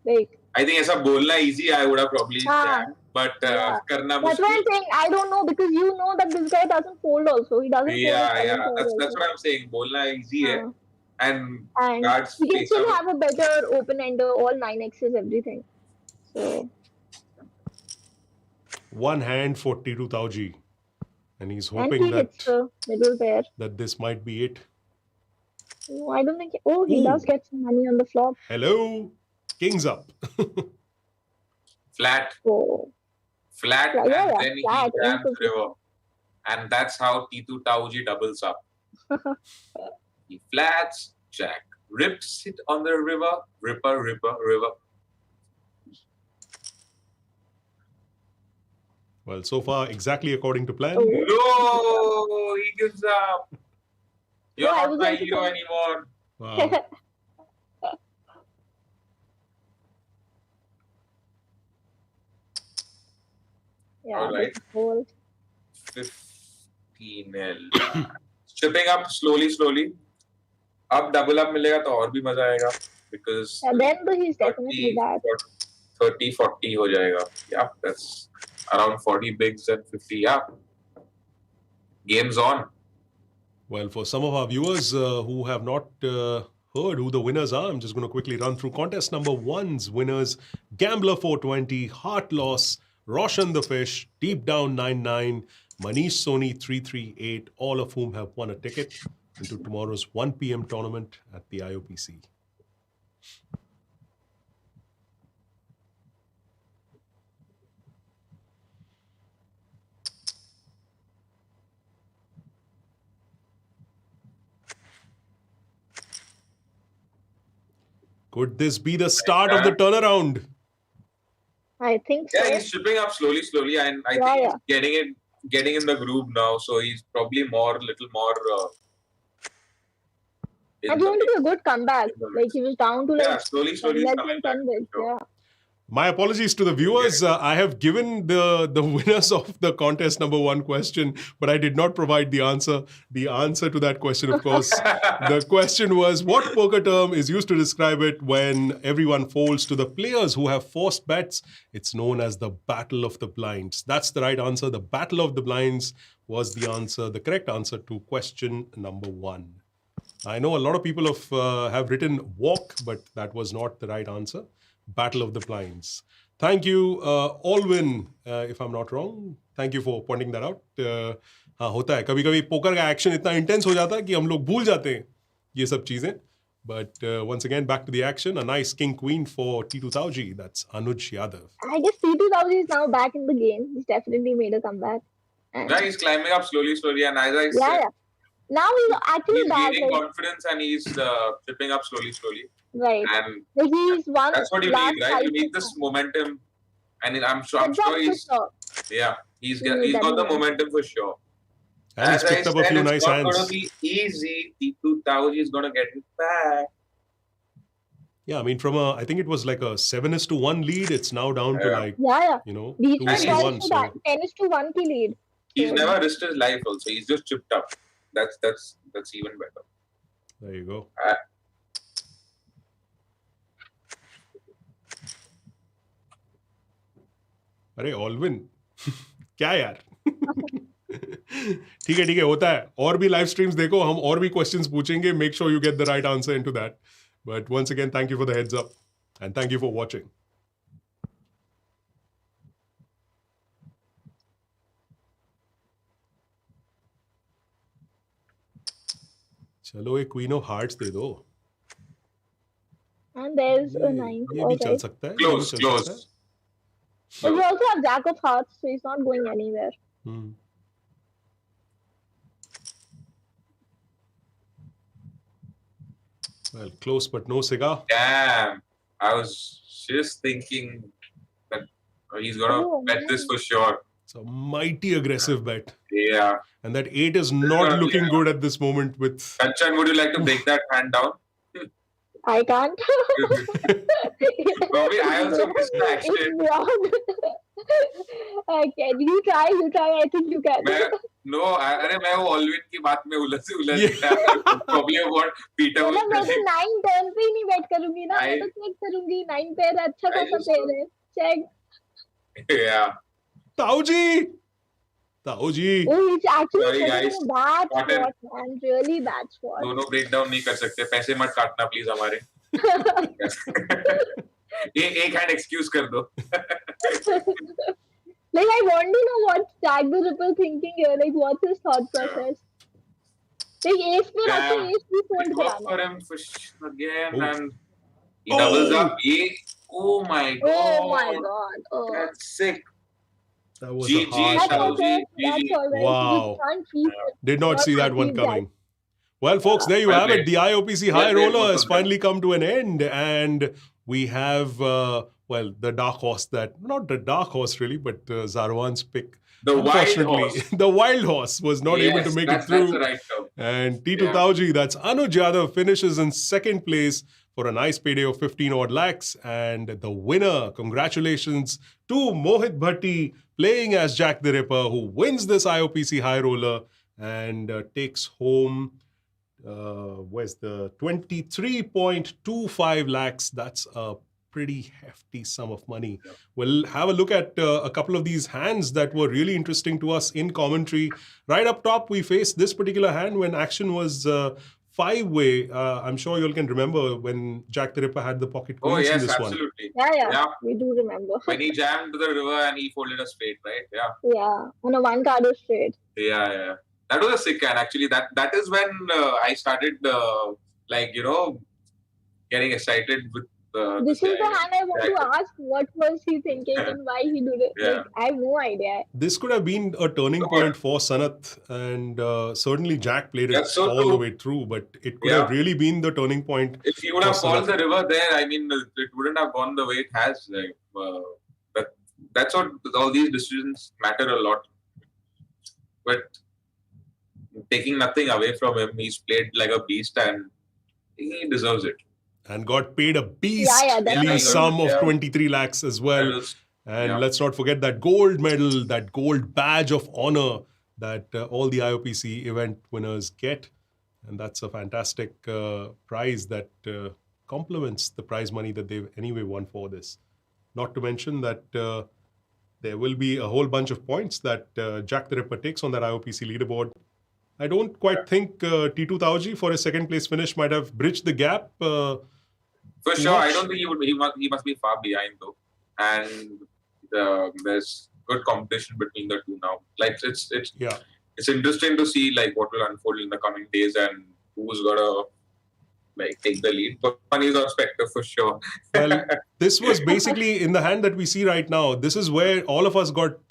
Like, I think ऐसा बोलना easy. I would have probably jammed. but karna That's why I'm mushkil. saying I don't know, because you know that this guy doesn't fold also. He doesn't fold Yeah, at yeah. 7 That's also. what I'm saying. Bolna easy hai. And And cards he can face still out. have a better open ender, all 9x's, everything. So One hand for T2 Tauji. And he's and hoping he hits the middle pair. that this might be it. No, I don't think. Oh, he does get some money on the flop. Hello. Kings up. Flat. Oh. Flat, Yeah, and then flat, he jams into river. And that's how T2 Tauji doubles up. He flats, jack, rips it on the river, ripper, river. Well, so far, exactly according to plan. Oh. No, he gives up. You're not my hero anymore. Wow. Yeah, all right. 15L. Chipping up slowly. अब double up मिलेगा तो और भी मजा आएगा, because then he's definitely that. 30-40 हो जाएगा. Yeah, that's around 40 bigs and 50. Yeah. Game's on. Well, for some of our viewers who have not heard who the winners are, I'm just going to quickly run through contest number 1's winners. Gambler 420, Heart Loss, Roshan the Fish, Deep Down 99, Manish Soni 338, all of whom have won a ticket into tomorrow's 1 p.m. tournament at the IOPC. Could this be the start of the turnaround? I think so. Yeah, he's chipping up slowly, and I think he's getting in the groove now. So he's probably little more. And he wanted a good comeback. Like he was down to slowly less than 10 bigs. Yeah. My apologies to the viewers. I have given the winners of the contest number 1 question, but I did not provide the answer. The answer to that question, of course, the question was, what poker term is used to describe it when everyone folds to the players who have forced bets? It's known as the Battle of the Blinds. That's the right answer. The Battle of the Blinds was the correct answer to question number 1. I know a lot of people have written walk, but that was not the right answer. Battle of the Blinds. Thank you, Alwyn, if I'm not wrong. Thank you for pointing that out. हाँ होता है कभी-कभी poker का action इतना intense हो जाता है कि हम लोग भूल जाते हैं ये सब चीजें. But once again, back to the action. A nice king queen for T2 Tauji. That's Anuj Yadav. I guess T2 Tauji is now back in the game. He's definitely made a comeback. Yeah, he's climbing up slowly, and as I said. Yeah. Now he's actually back. He's gaining confidence and he's chipping up slowly. Right. And he's won. That's what you need, right? You need this momentum, and I'm sure he's. Yeah, he's got the momentum for sure. And he's picked up a few nice hands. It's not going to be easy. T2 Tauji is going to get it back. Yeah, I mean, from I think it was like a 7-1 lead. It's now down to like, 2-1. So 10-1 ki lead. He's never risked his life. Also, he's just chipped up. That's even better. There you go. अरे ऑलविन क्या यार ठीक है होता है और भी live streams देखो हम और भी क्वेश्चंस पूछेंगे make sure you get the right answer into that but once again thank you for the heads up and thank you for watching चलो एक क्वीन ऑफ हार्ट्स दे दो and there's a 9 ये भी चल सकता है close But you also have Jack of Hearts, so he's not going anywhere. Well, close but no cigar. Damn. I was just thinking that he's going to bet this for sure. It's a mighty aggressive bet. Yeah. And that 8 is not looking good at this moment with... Kanchan, would you like to break that hand down? I can't. Probably I also missed the action. It's wrong. Okay, you try. I think you can. अरे मैं वो ऑलविन की बात में उलझ गया. Probably what Peter was मैं तो 9 टर्न पे ही नहीं बैट करूंगी ना. मैं तो चेक करूंगी 9 पेयर अच्छा खासा पेयर है. Check. Yeah. Tauji! Tauji! Oh, it's actually Sorry, putting guys. in a bad Cotton. spot, man. Really bad spot. दोनों breakdown नहीं कर सकते. पैसे मत काटना please हमारे. एक hand excuse कर दो. Like, I want to know what's Jack the Ripper thinking here. Like, what's his thought process? Like, ace पे रख के ace भी fold It works कराना. for him again Oh. and he doubles up. Oh my god. Oh my god. Oh. That's sick. That was G, a hard That's shot. okay. G, That's G. alright. Wow. You can't keep it. Did not see that one keep that. coming. Well, folks, there you Well have it. played. The IOPC Well High played, Roller both has of them. finally come to an end, and we have, well, the dark horse that, not the dark horse really, but Zarwan's pick. The wild Unfortunately, horse. the wild horse was not able to make it through. That's the right term. And T2 Yeah. Tauji, that's Anuj Yadav, finishes in second place for a nice payday of 15 odd lakhs. And the winner, congratulations to Mohit Bhati, playing as Jack the Ripper, who wins this IOPC High Roller and takes home, where's the 23.25 lakhs. That's a pretty hefty sum of money. Yeah. We'll have a look at a couple of these hands that were really interesting to us in commentary. Right up top, we faced this particular hand when action was five-way. I'm sure you all can remember when Jack the Ripper had the pocket Oh queens in yes, this one. absolutely. Yeah. We do remember. When he jammed the river and he folded a straight, right? Yeah. Yeah. On a one card straight. Yeah. That was a sick hand. Actually, that is when I started getting excited with. This is the hand I want to ask. What was he thinking and why he did it? Yeah. Like, I have no idea. This could have been a turning point for Sanat, and certainly Jack played it That's so all true. the way through, but it could have really been the turning point. If he would have for called Sanat. the river there, I mean, it wouldn't have gone the way it has. That's what all these decisions matter a lot. But taking nothing away from him, he's played like a beast and he deserves it. And got paid a beastly sum of 23 lakhs as well. And let's not forget that gold medal, that gold badge of honor that all the IOPC event winners get. And that's a fantastic prize that complements the prize money that they've anyway won for this. Not to mention that there will be a whole bunch of points that Jack the Ripper takes on that IOPC leaderboard. I don't quite think T2 Tauji for his second place finish might have bridged the gap. For sure, I don't think he would. He must be far behind though, and there's good competition between the two now. Like it's interesting to see like what will unfold in the coming days and who's gonna like take the lead. But one is on Spectre for sure. Well, this was basically in the hand that we see right now. This is where all of us got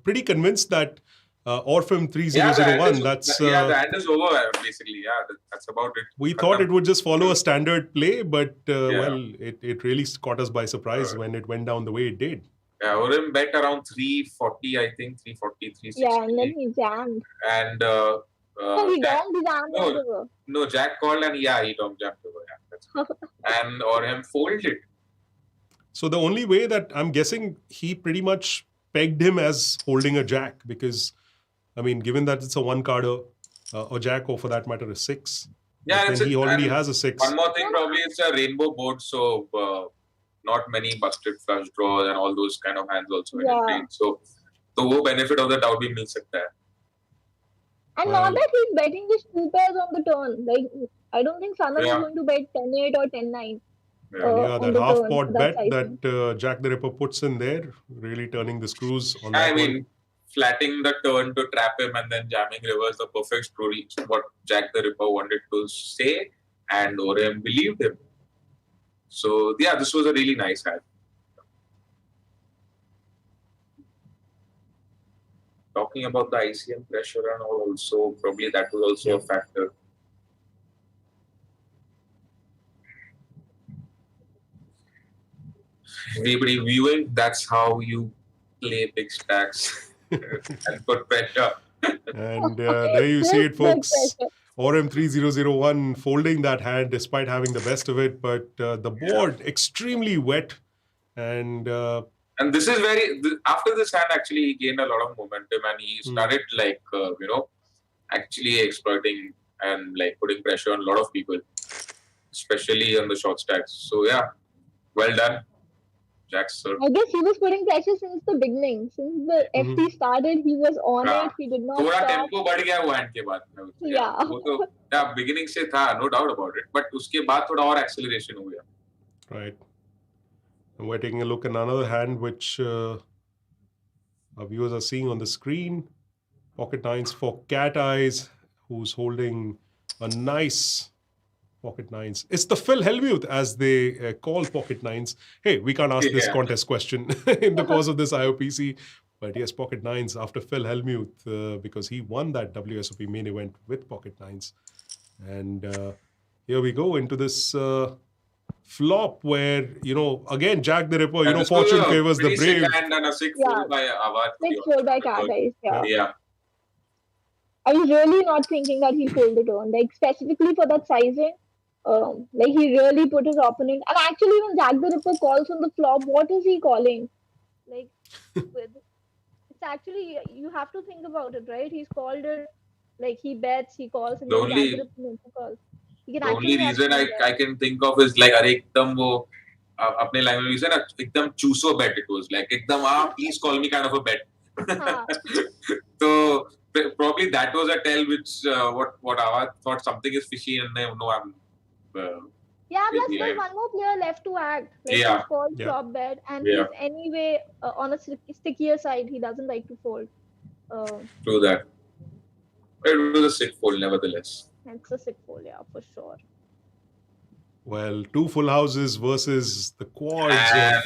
pretty convinced that Orpheum 3001. The hand is over basically. Yeah, that's about it. We thought it would just follow a standard play, but well, it really caught us by surprise when it went down the way it did. Yeah, Orem bet around 340, I think 340, 360. Yeah, and then he jammed. And he jammed. No, Jack called and he jammed over. Yeah, that's and Orem folded. So the only way that I'm guessing he pretty much pegged him as holding a jack because. I mean, given that it's a one-carder, or jack, or for that matter, a six. Yeah, he already has a six. One more thing, probably it's a rainbow board, so not many busted flush draws and all those kind of hands also. So, the benefit of the doubt भी मिल सकता है. And not that he's betting these two pairs on the turn. Like, I don't think Sanat is going to bet 10-8 or 10-9. That half-pot bet that Jack the Ripper puts in there, really turning the screws on that one. Flatting the turn to trap him and then jamming reverse, the perfect story, what Jack the Ripper wanted to say, and Orem believed him. So, yeah, this was a really nice hand. Talking about the ICM pressure and all also, probably that was also a factor. Everybody viewing, that's how you play big stacks. And put pressure. And there you see it, folks. Orem 3001 folding that hand despite having the best of it, but the board extremely wet. And this is after this hand actually he gained a lot of momentum and he started actually exploiting and like putting pressure on a lot of people, especially on the short stacks. So yeah, well done. Jack served. I guess he was putting pressure since the beginning. Since the FT started, he was on हाँ, it. He did not थोड़ा stop. Tempo बढ़ गया वो hand के बाद में. Yeah. वो तो beginning से था, no doubt about it. But उसके बाद थोड़ा और acceleration हो गया. Right. And we're taking a look at another hand which our viewers are seeing on the screen. Pocket nines for Cat Eyes, who's holding a nice pocket nines. It's the Phil Hellmuth, as they call pocket nines. Hey, we can't ask this contest question in the course of this IOPC. But yes, pocket nines after Phil Hellmuth, because he won that WSOP main event with pocket nines. And here we go into this flop where, again, Jack the Ripper, fortune favors the brave. And a sick fold by Avadh. Sick fold by Cat Eyes, yeah. I was really not thinking that he folded the turn. Like, specifically for that sizing, he really put his opponent. And actually, when Jack the Ripper calls on the flop, what is he calling? Like, it's actually, you have to think about it, right? He's called it, like, he bets, he calls, and then Jack the Ripper calls. The only reason I can think of is like, अरे एकदम वो अपने language में ना एकदम चूसो bet it was like एकदम please call me kind of a bet. So probably that was a tell which what Avadh thought something is fishy and no I'm. Yeah, plus there's one more player left to act. Like he's called flop bet, and he's anyway on a stickier side. He doesn't like to fold. True that. It was a sick fold, nevertheless. It's a sick fold, yeah, for sure. Well, two full houses versus the quads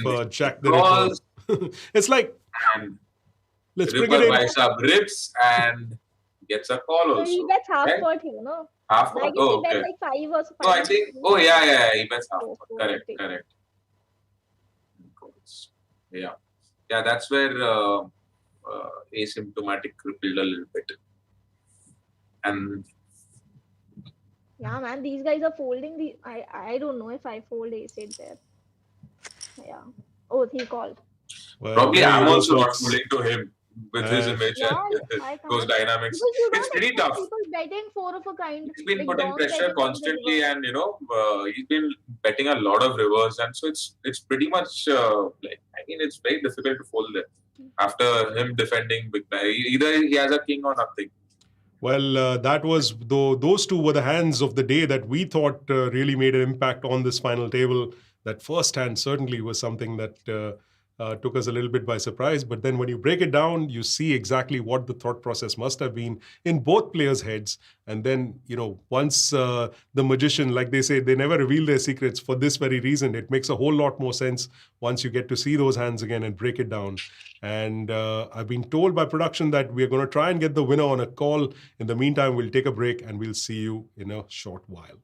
of Jack the Ripper. It's like, let's bring it in. Ripper rips and gets a call also. So he gets half pot here, no? Half pot? Oh, okay. He bets like 5 or 5. No, I think, yeah, he bets half pot. Correct. Yeah, that's where asymptomatic crippled a little bit. And yeah, man, these guys are folding the. I don't know if I fold ace-8 there. Yeah. Oh, he called. Well, probably I'm also not folding to him with his image and those dynamics. It's pretty tough. People betting 4 of a kind. He's been putting pressure constantly, and he's been betting a lot of rivers, and so it's pretty much it's very difficult to fold there after him defending big time. Either he has a king or nothing. Well, that was those two were the hands of the day that we thought really made an impact on this final table. That first hand certainly was something that took us a little bit by surprise. But then when you break it down, you see exactly what the thought process must have been in both players' heads. And then, once the magician, like they say, they never reveal their secrets for this very reason. It makes a whole lot more sense once you get to see those hands again and break it down. And I've been told by production that we're going to try and get the winner on a call. In the meantime, we'll take a break and we'll see you in a short while.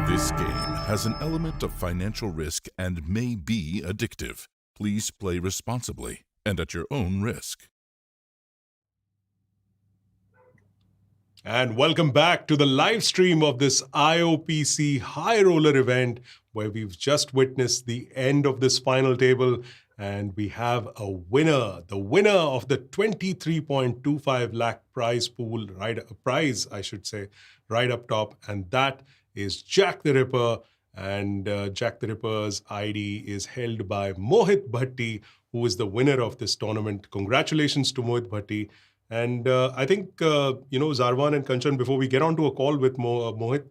This game has an element of financial risk and may be addictive. Please play responsibly and at your own risk. And welcome back to the live stream of this IOPC Highroller event, where we've just witnessed the end of this final table. And we have a winner, the winner of the 23.25 lakh prize pool, prize, I should say, right up top. And that is Jack the Ripper. And Jack the Ripper's ID is held by Mohit Bhati, who is the winner of this tournament. Congratulations to Mohit Bhati. And I think, Zarwan and Kanchan, before we get on to a call with Mohit,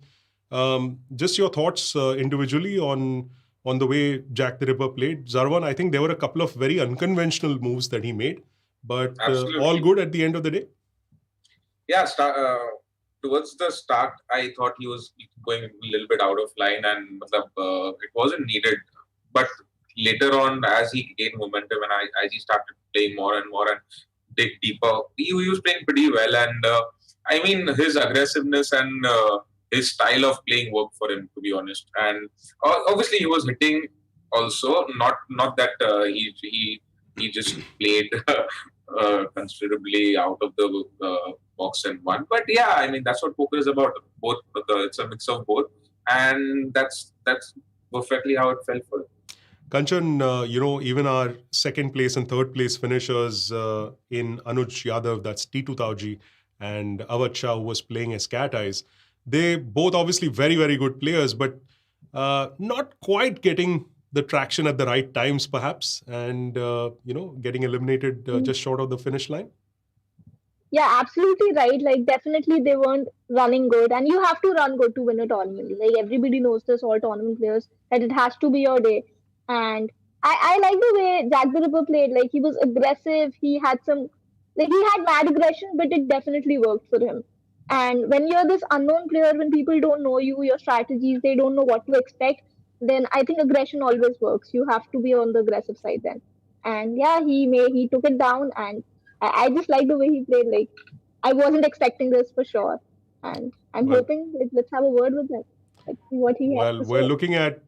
just your thoughts individually on the way Jack the Ripper played. Zarwan, I think there were a couple of very unconventional moves that he made, but all good at the end of the day. Yeah, towards the start, I thought he was going a little bit out of line, and it wasn't needed. But later on, as he gained momentum and as he started playing more and more and dig deeper, he was playing pretty well. And I mean, his aggressiveness and his style of playing worked for him, to be honest. And obviously, he was hitting also. Not that he just played considerably out of the box and won. But yeah, I mean, that's what poker is about. Both, it's a mix of both, and that's perfectly how it felt for him. Kanchan, even our second place and third place finishers in Anuj Yadav, that's T2 Tauji, and Avadh Shah, who was playing as Cat Eyes, they both obviously very, very good players, but not quite getting the traction at the right times, perhaps, and, getting eliminated just short of the finish line. Yeah, absolutely right. Like, definitely they weren't running good. And you have to run good to win a tournament. Like, everybody knows this, all tournament players, that it has to be your day. And I like the way Jack the Ripper played. Like, he was aggressive. He had mad aggression, but it definitely worked for him. And when you're this unknown player, when people don't know you, your strategies, they don't know what to expect, then I think aggression always works. You have to be on the aggressive side then. And yeah, he took it down, and I just like the way he played. Like, I wasn't expecting this for sure. And I'm hoping, let's have a word with him. Like, see what he has to we're say. looking at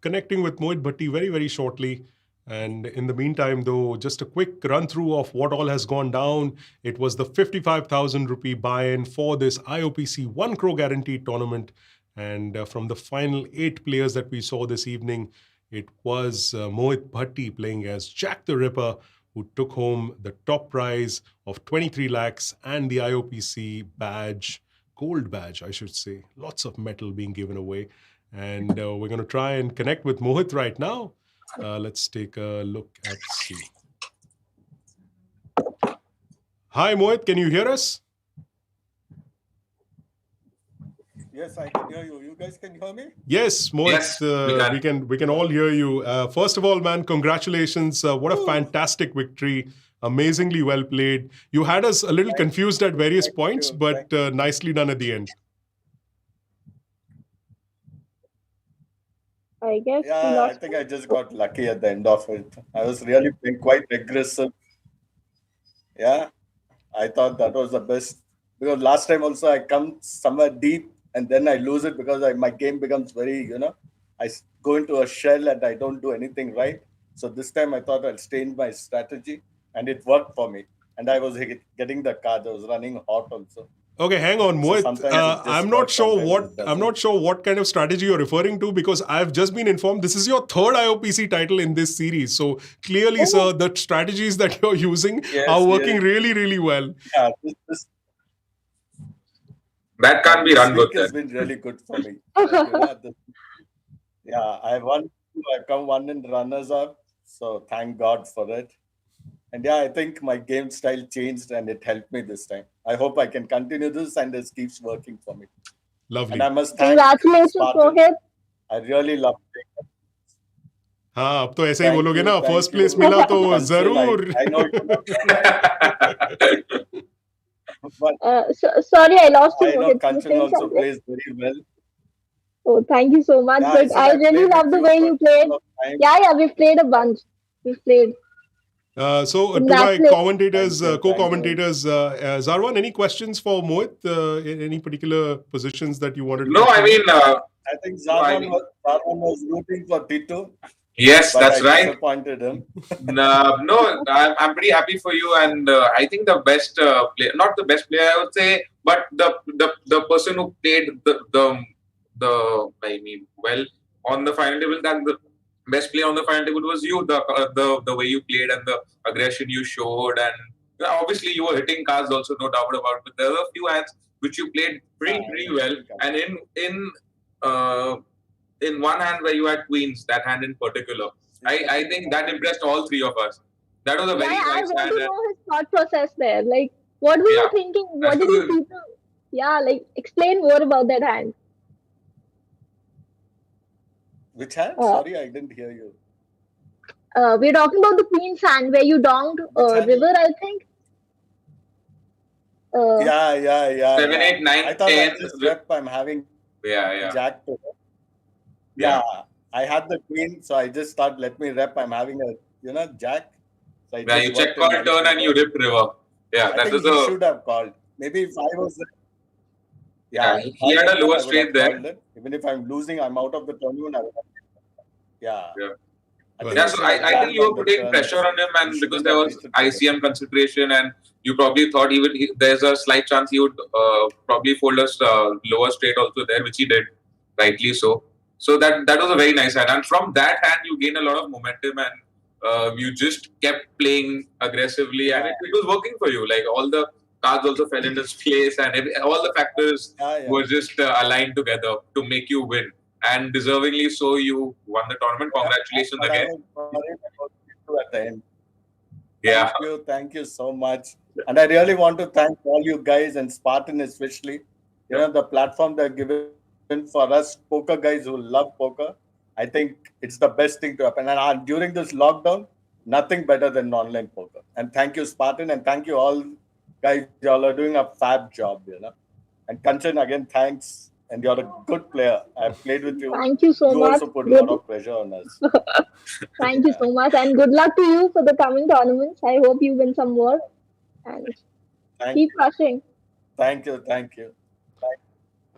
connecting with Mohit Bhatti very, very shortly. And in the meantime, though, just a quick run through of what all has gone down. It was the 55,000 rupee buy-in for this IOPC 1 crore guaranteed tournament. And from the final 8 players that we saw this evening, it was Mohit Bhatti playing as Jack the Ripper, who took home the top prize of 23 lakhs and the IOPC badge, gold badge, I should say. Lots of metal being given away. And we're going to try and connect with Mohit right now. Let's take a look at C. Hi, Mohit. Can you hear us? Yes, I can hear you. You guys can hear me? Yes, Mohit. Yes, we can all hear you. First of all, man, congratulations. What a fantastic victory. Amazingly well played. You had us a little confused at various points, but nicely done at the end. I guess. Yeah, I think I just got lucky at the end of it. I was really playing quite aggressive. Yeah, I thought that was the best. Because last time also I come somewhere deep and then I lose it because my game becomes very, I go into a shell and I don't do anything right. So this time I thought I'll stay in my strategy and it worked for me. And I was getting the card. I was running hot also. Okay, hang on, Mohit. So I'm not sure what kind of strategy you're referring to, because I've just been informed this is your third IOPC title in this series. So clearly, sir, the strategies that you're using are working really, really well. Yeah, that can't be run good. It's been really good for me. Yeah, I come one in runners up. So thank God for it. And yeah, I think my game style changed and it helped me this time. I hope I can continue this and this keeps working for me. Lovely. And I must thank Congratulations, Spartan. Mohit. I really love it. हाँ, अब तो ऐसे ही बोलोगे ना, first place मिला तो जरूर. I know. Sorry, I lost you. I know Mohit. Kanchan also plays very well. Oh, thank you so much. Yeah, But I really love the way you played. Yeah, we've played a bunch. We've played. So to my commentators, co-commentators, Zarwan, any questions for Mohit? Any particular positions that you wanted to? No, I mean, I think Zarwan was rooting for Tito. Yes, but that's I right. disappointed him. No, I'm pretty happy for you, and I think the best player, not the best player, I would say, but the person who played I mean, well on the final table, that the best player on the final table was you. The way you played and the aggression you showed, and obviously you were hitting cards also, no doubt about it. But there were a few hands which you played pretty well, and uh, in one hand where you had queens, that hand in particular, I think that impressed all three of us. That was a very I nice want hand. to know his thought process there. Like, what were you Yeah, thinking? What did you absolutely. people? Yeah, like explain more about that hand. Which hand? Uh, Sorry, I didn't hear you. we're talking about the Queen's hand where you donged Which hand? River, I think. Yeah. 7, 8, 9, I thought 10. I just rep. I'm having Yeah. Jack to rep. Yeah. I had the queen, so I just thought, let me rep. I'm having a Jack. So I Yeah, just you check worked in call turn and you river. rip river. Yeah, I that think was he a should have called. Maybe if I was, yeah. if He I had was a there, lower I would straight have there. called it. Even if I'm losing, I'm out of the tournament. Yeah. Yeah. I think Yeah, he so should have I think jammed you were on the putting turn. pressure on him, He and because shouldn't there have was waited for it. ICM consideration, and you probably thought there's a slight chance he would probably fold us lower straight also there, which he did, rightly so. So that was a very nice hand, and from that hand you gain a lot of momentum, and you just kept playing aggressively, and it was working for you. Like all the cards also fell into place, and all the factors were just aligned together to make you win. And deservingly so, you won the tournament. Congratulations But again. I was worried about you at the end. Yeah. Thank you so much. And I really want to thank all you guys and Spartan especially. The platform they're given for us poker guys who love poker. I think it's the best thing to happen. And during this lockdown, nothing better than online poker. And thank you, Spartan, and thank you all guys. Y'all are doing a fab job. And Kanchan, again, thanks. And you're a good player. I've played with you. Thank you so You much. also put a lot of pressure on us. Thank you so much, and good luck to you for the coming tournaments. I hope you win some more and keep crushing. Thank you. Thank you,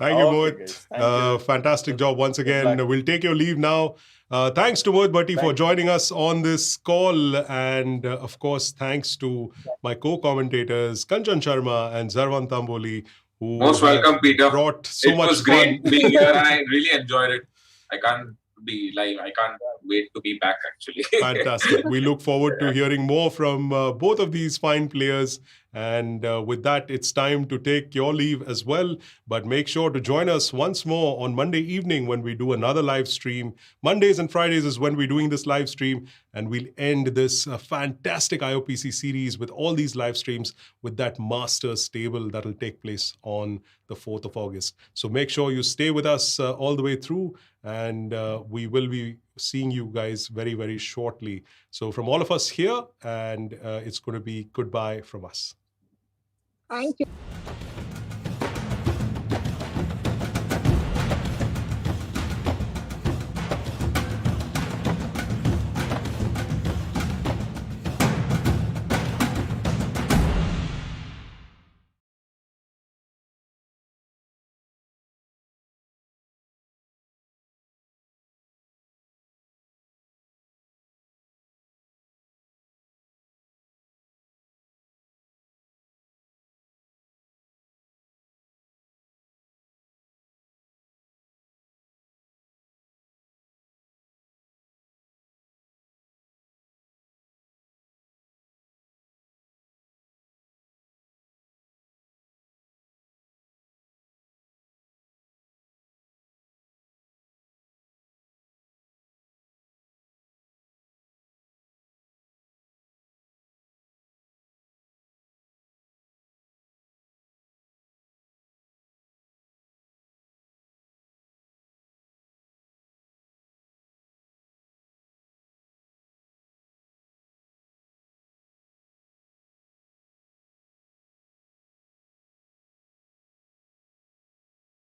Okay, Mohit. guys. Thank you. Fantastic job once Good again. luck. We'll take your leave now. Thanks to Mohit Bhati for joining us on this call. And of course, thanks to my co-commentators, Kanchan Sharma and Zarwan Tamboli, who Most welcome, Peter. brought so it much was great fun. being here, and I really enjoyed it. I can't wait to be back, actually. Fantastic. We look forward to hearing more from both of these fine players. And with that, it's time to take your leave as well. But make sure to join us once more on Monday evening when we do another live stream. Mondays and Fridays is when we're doing this live stream. And we'll end this fantastic IOPC series with all these live streams with that Masters Table that will take place on the 4th of August. So make sure you stay with us all the way through. And we will be seeing you guys very, very shortly. So from all of us here, and it's going to be goodbye from us. Thank you.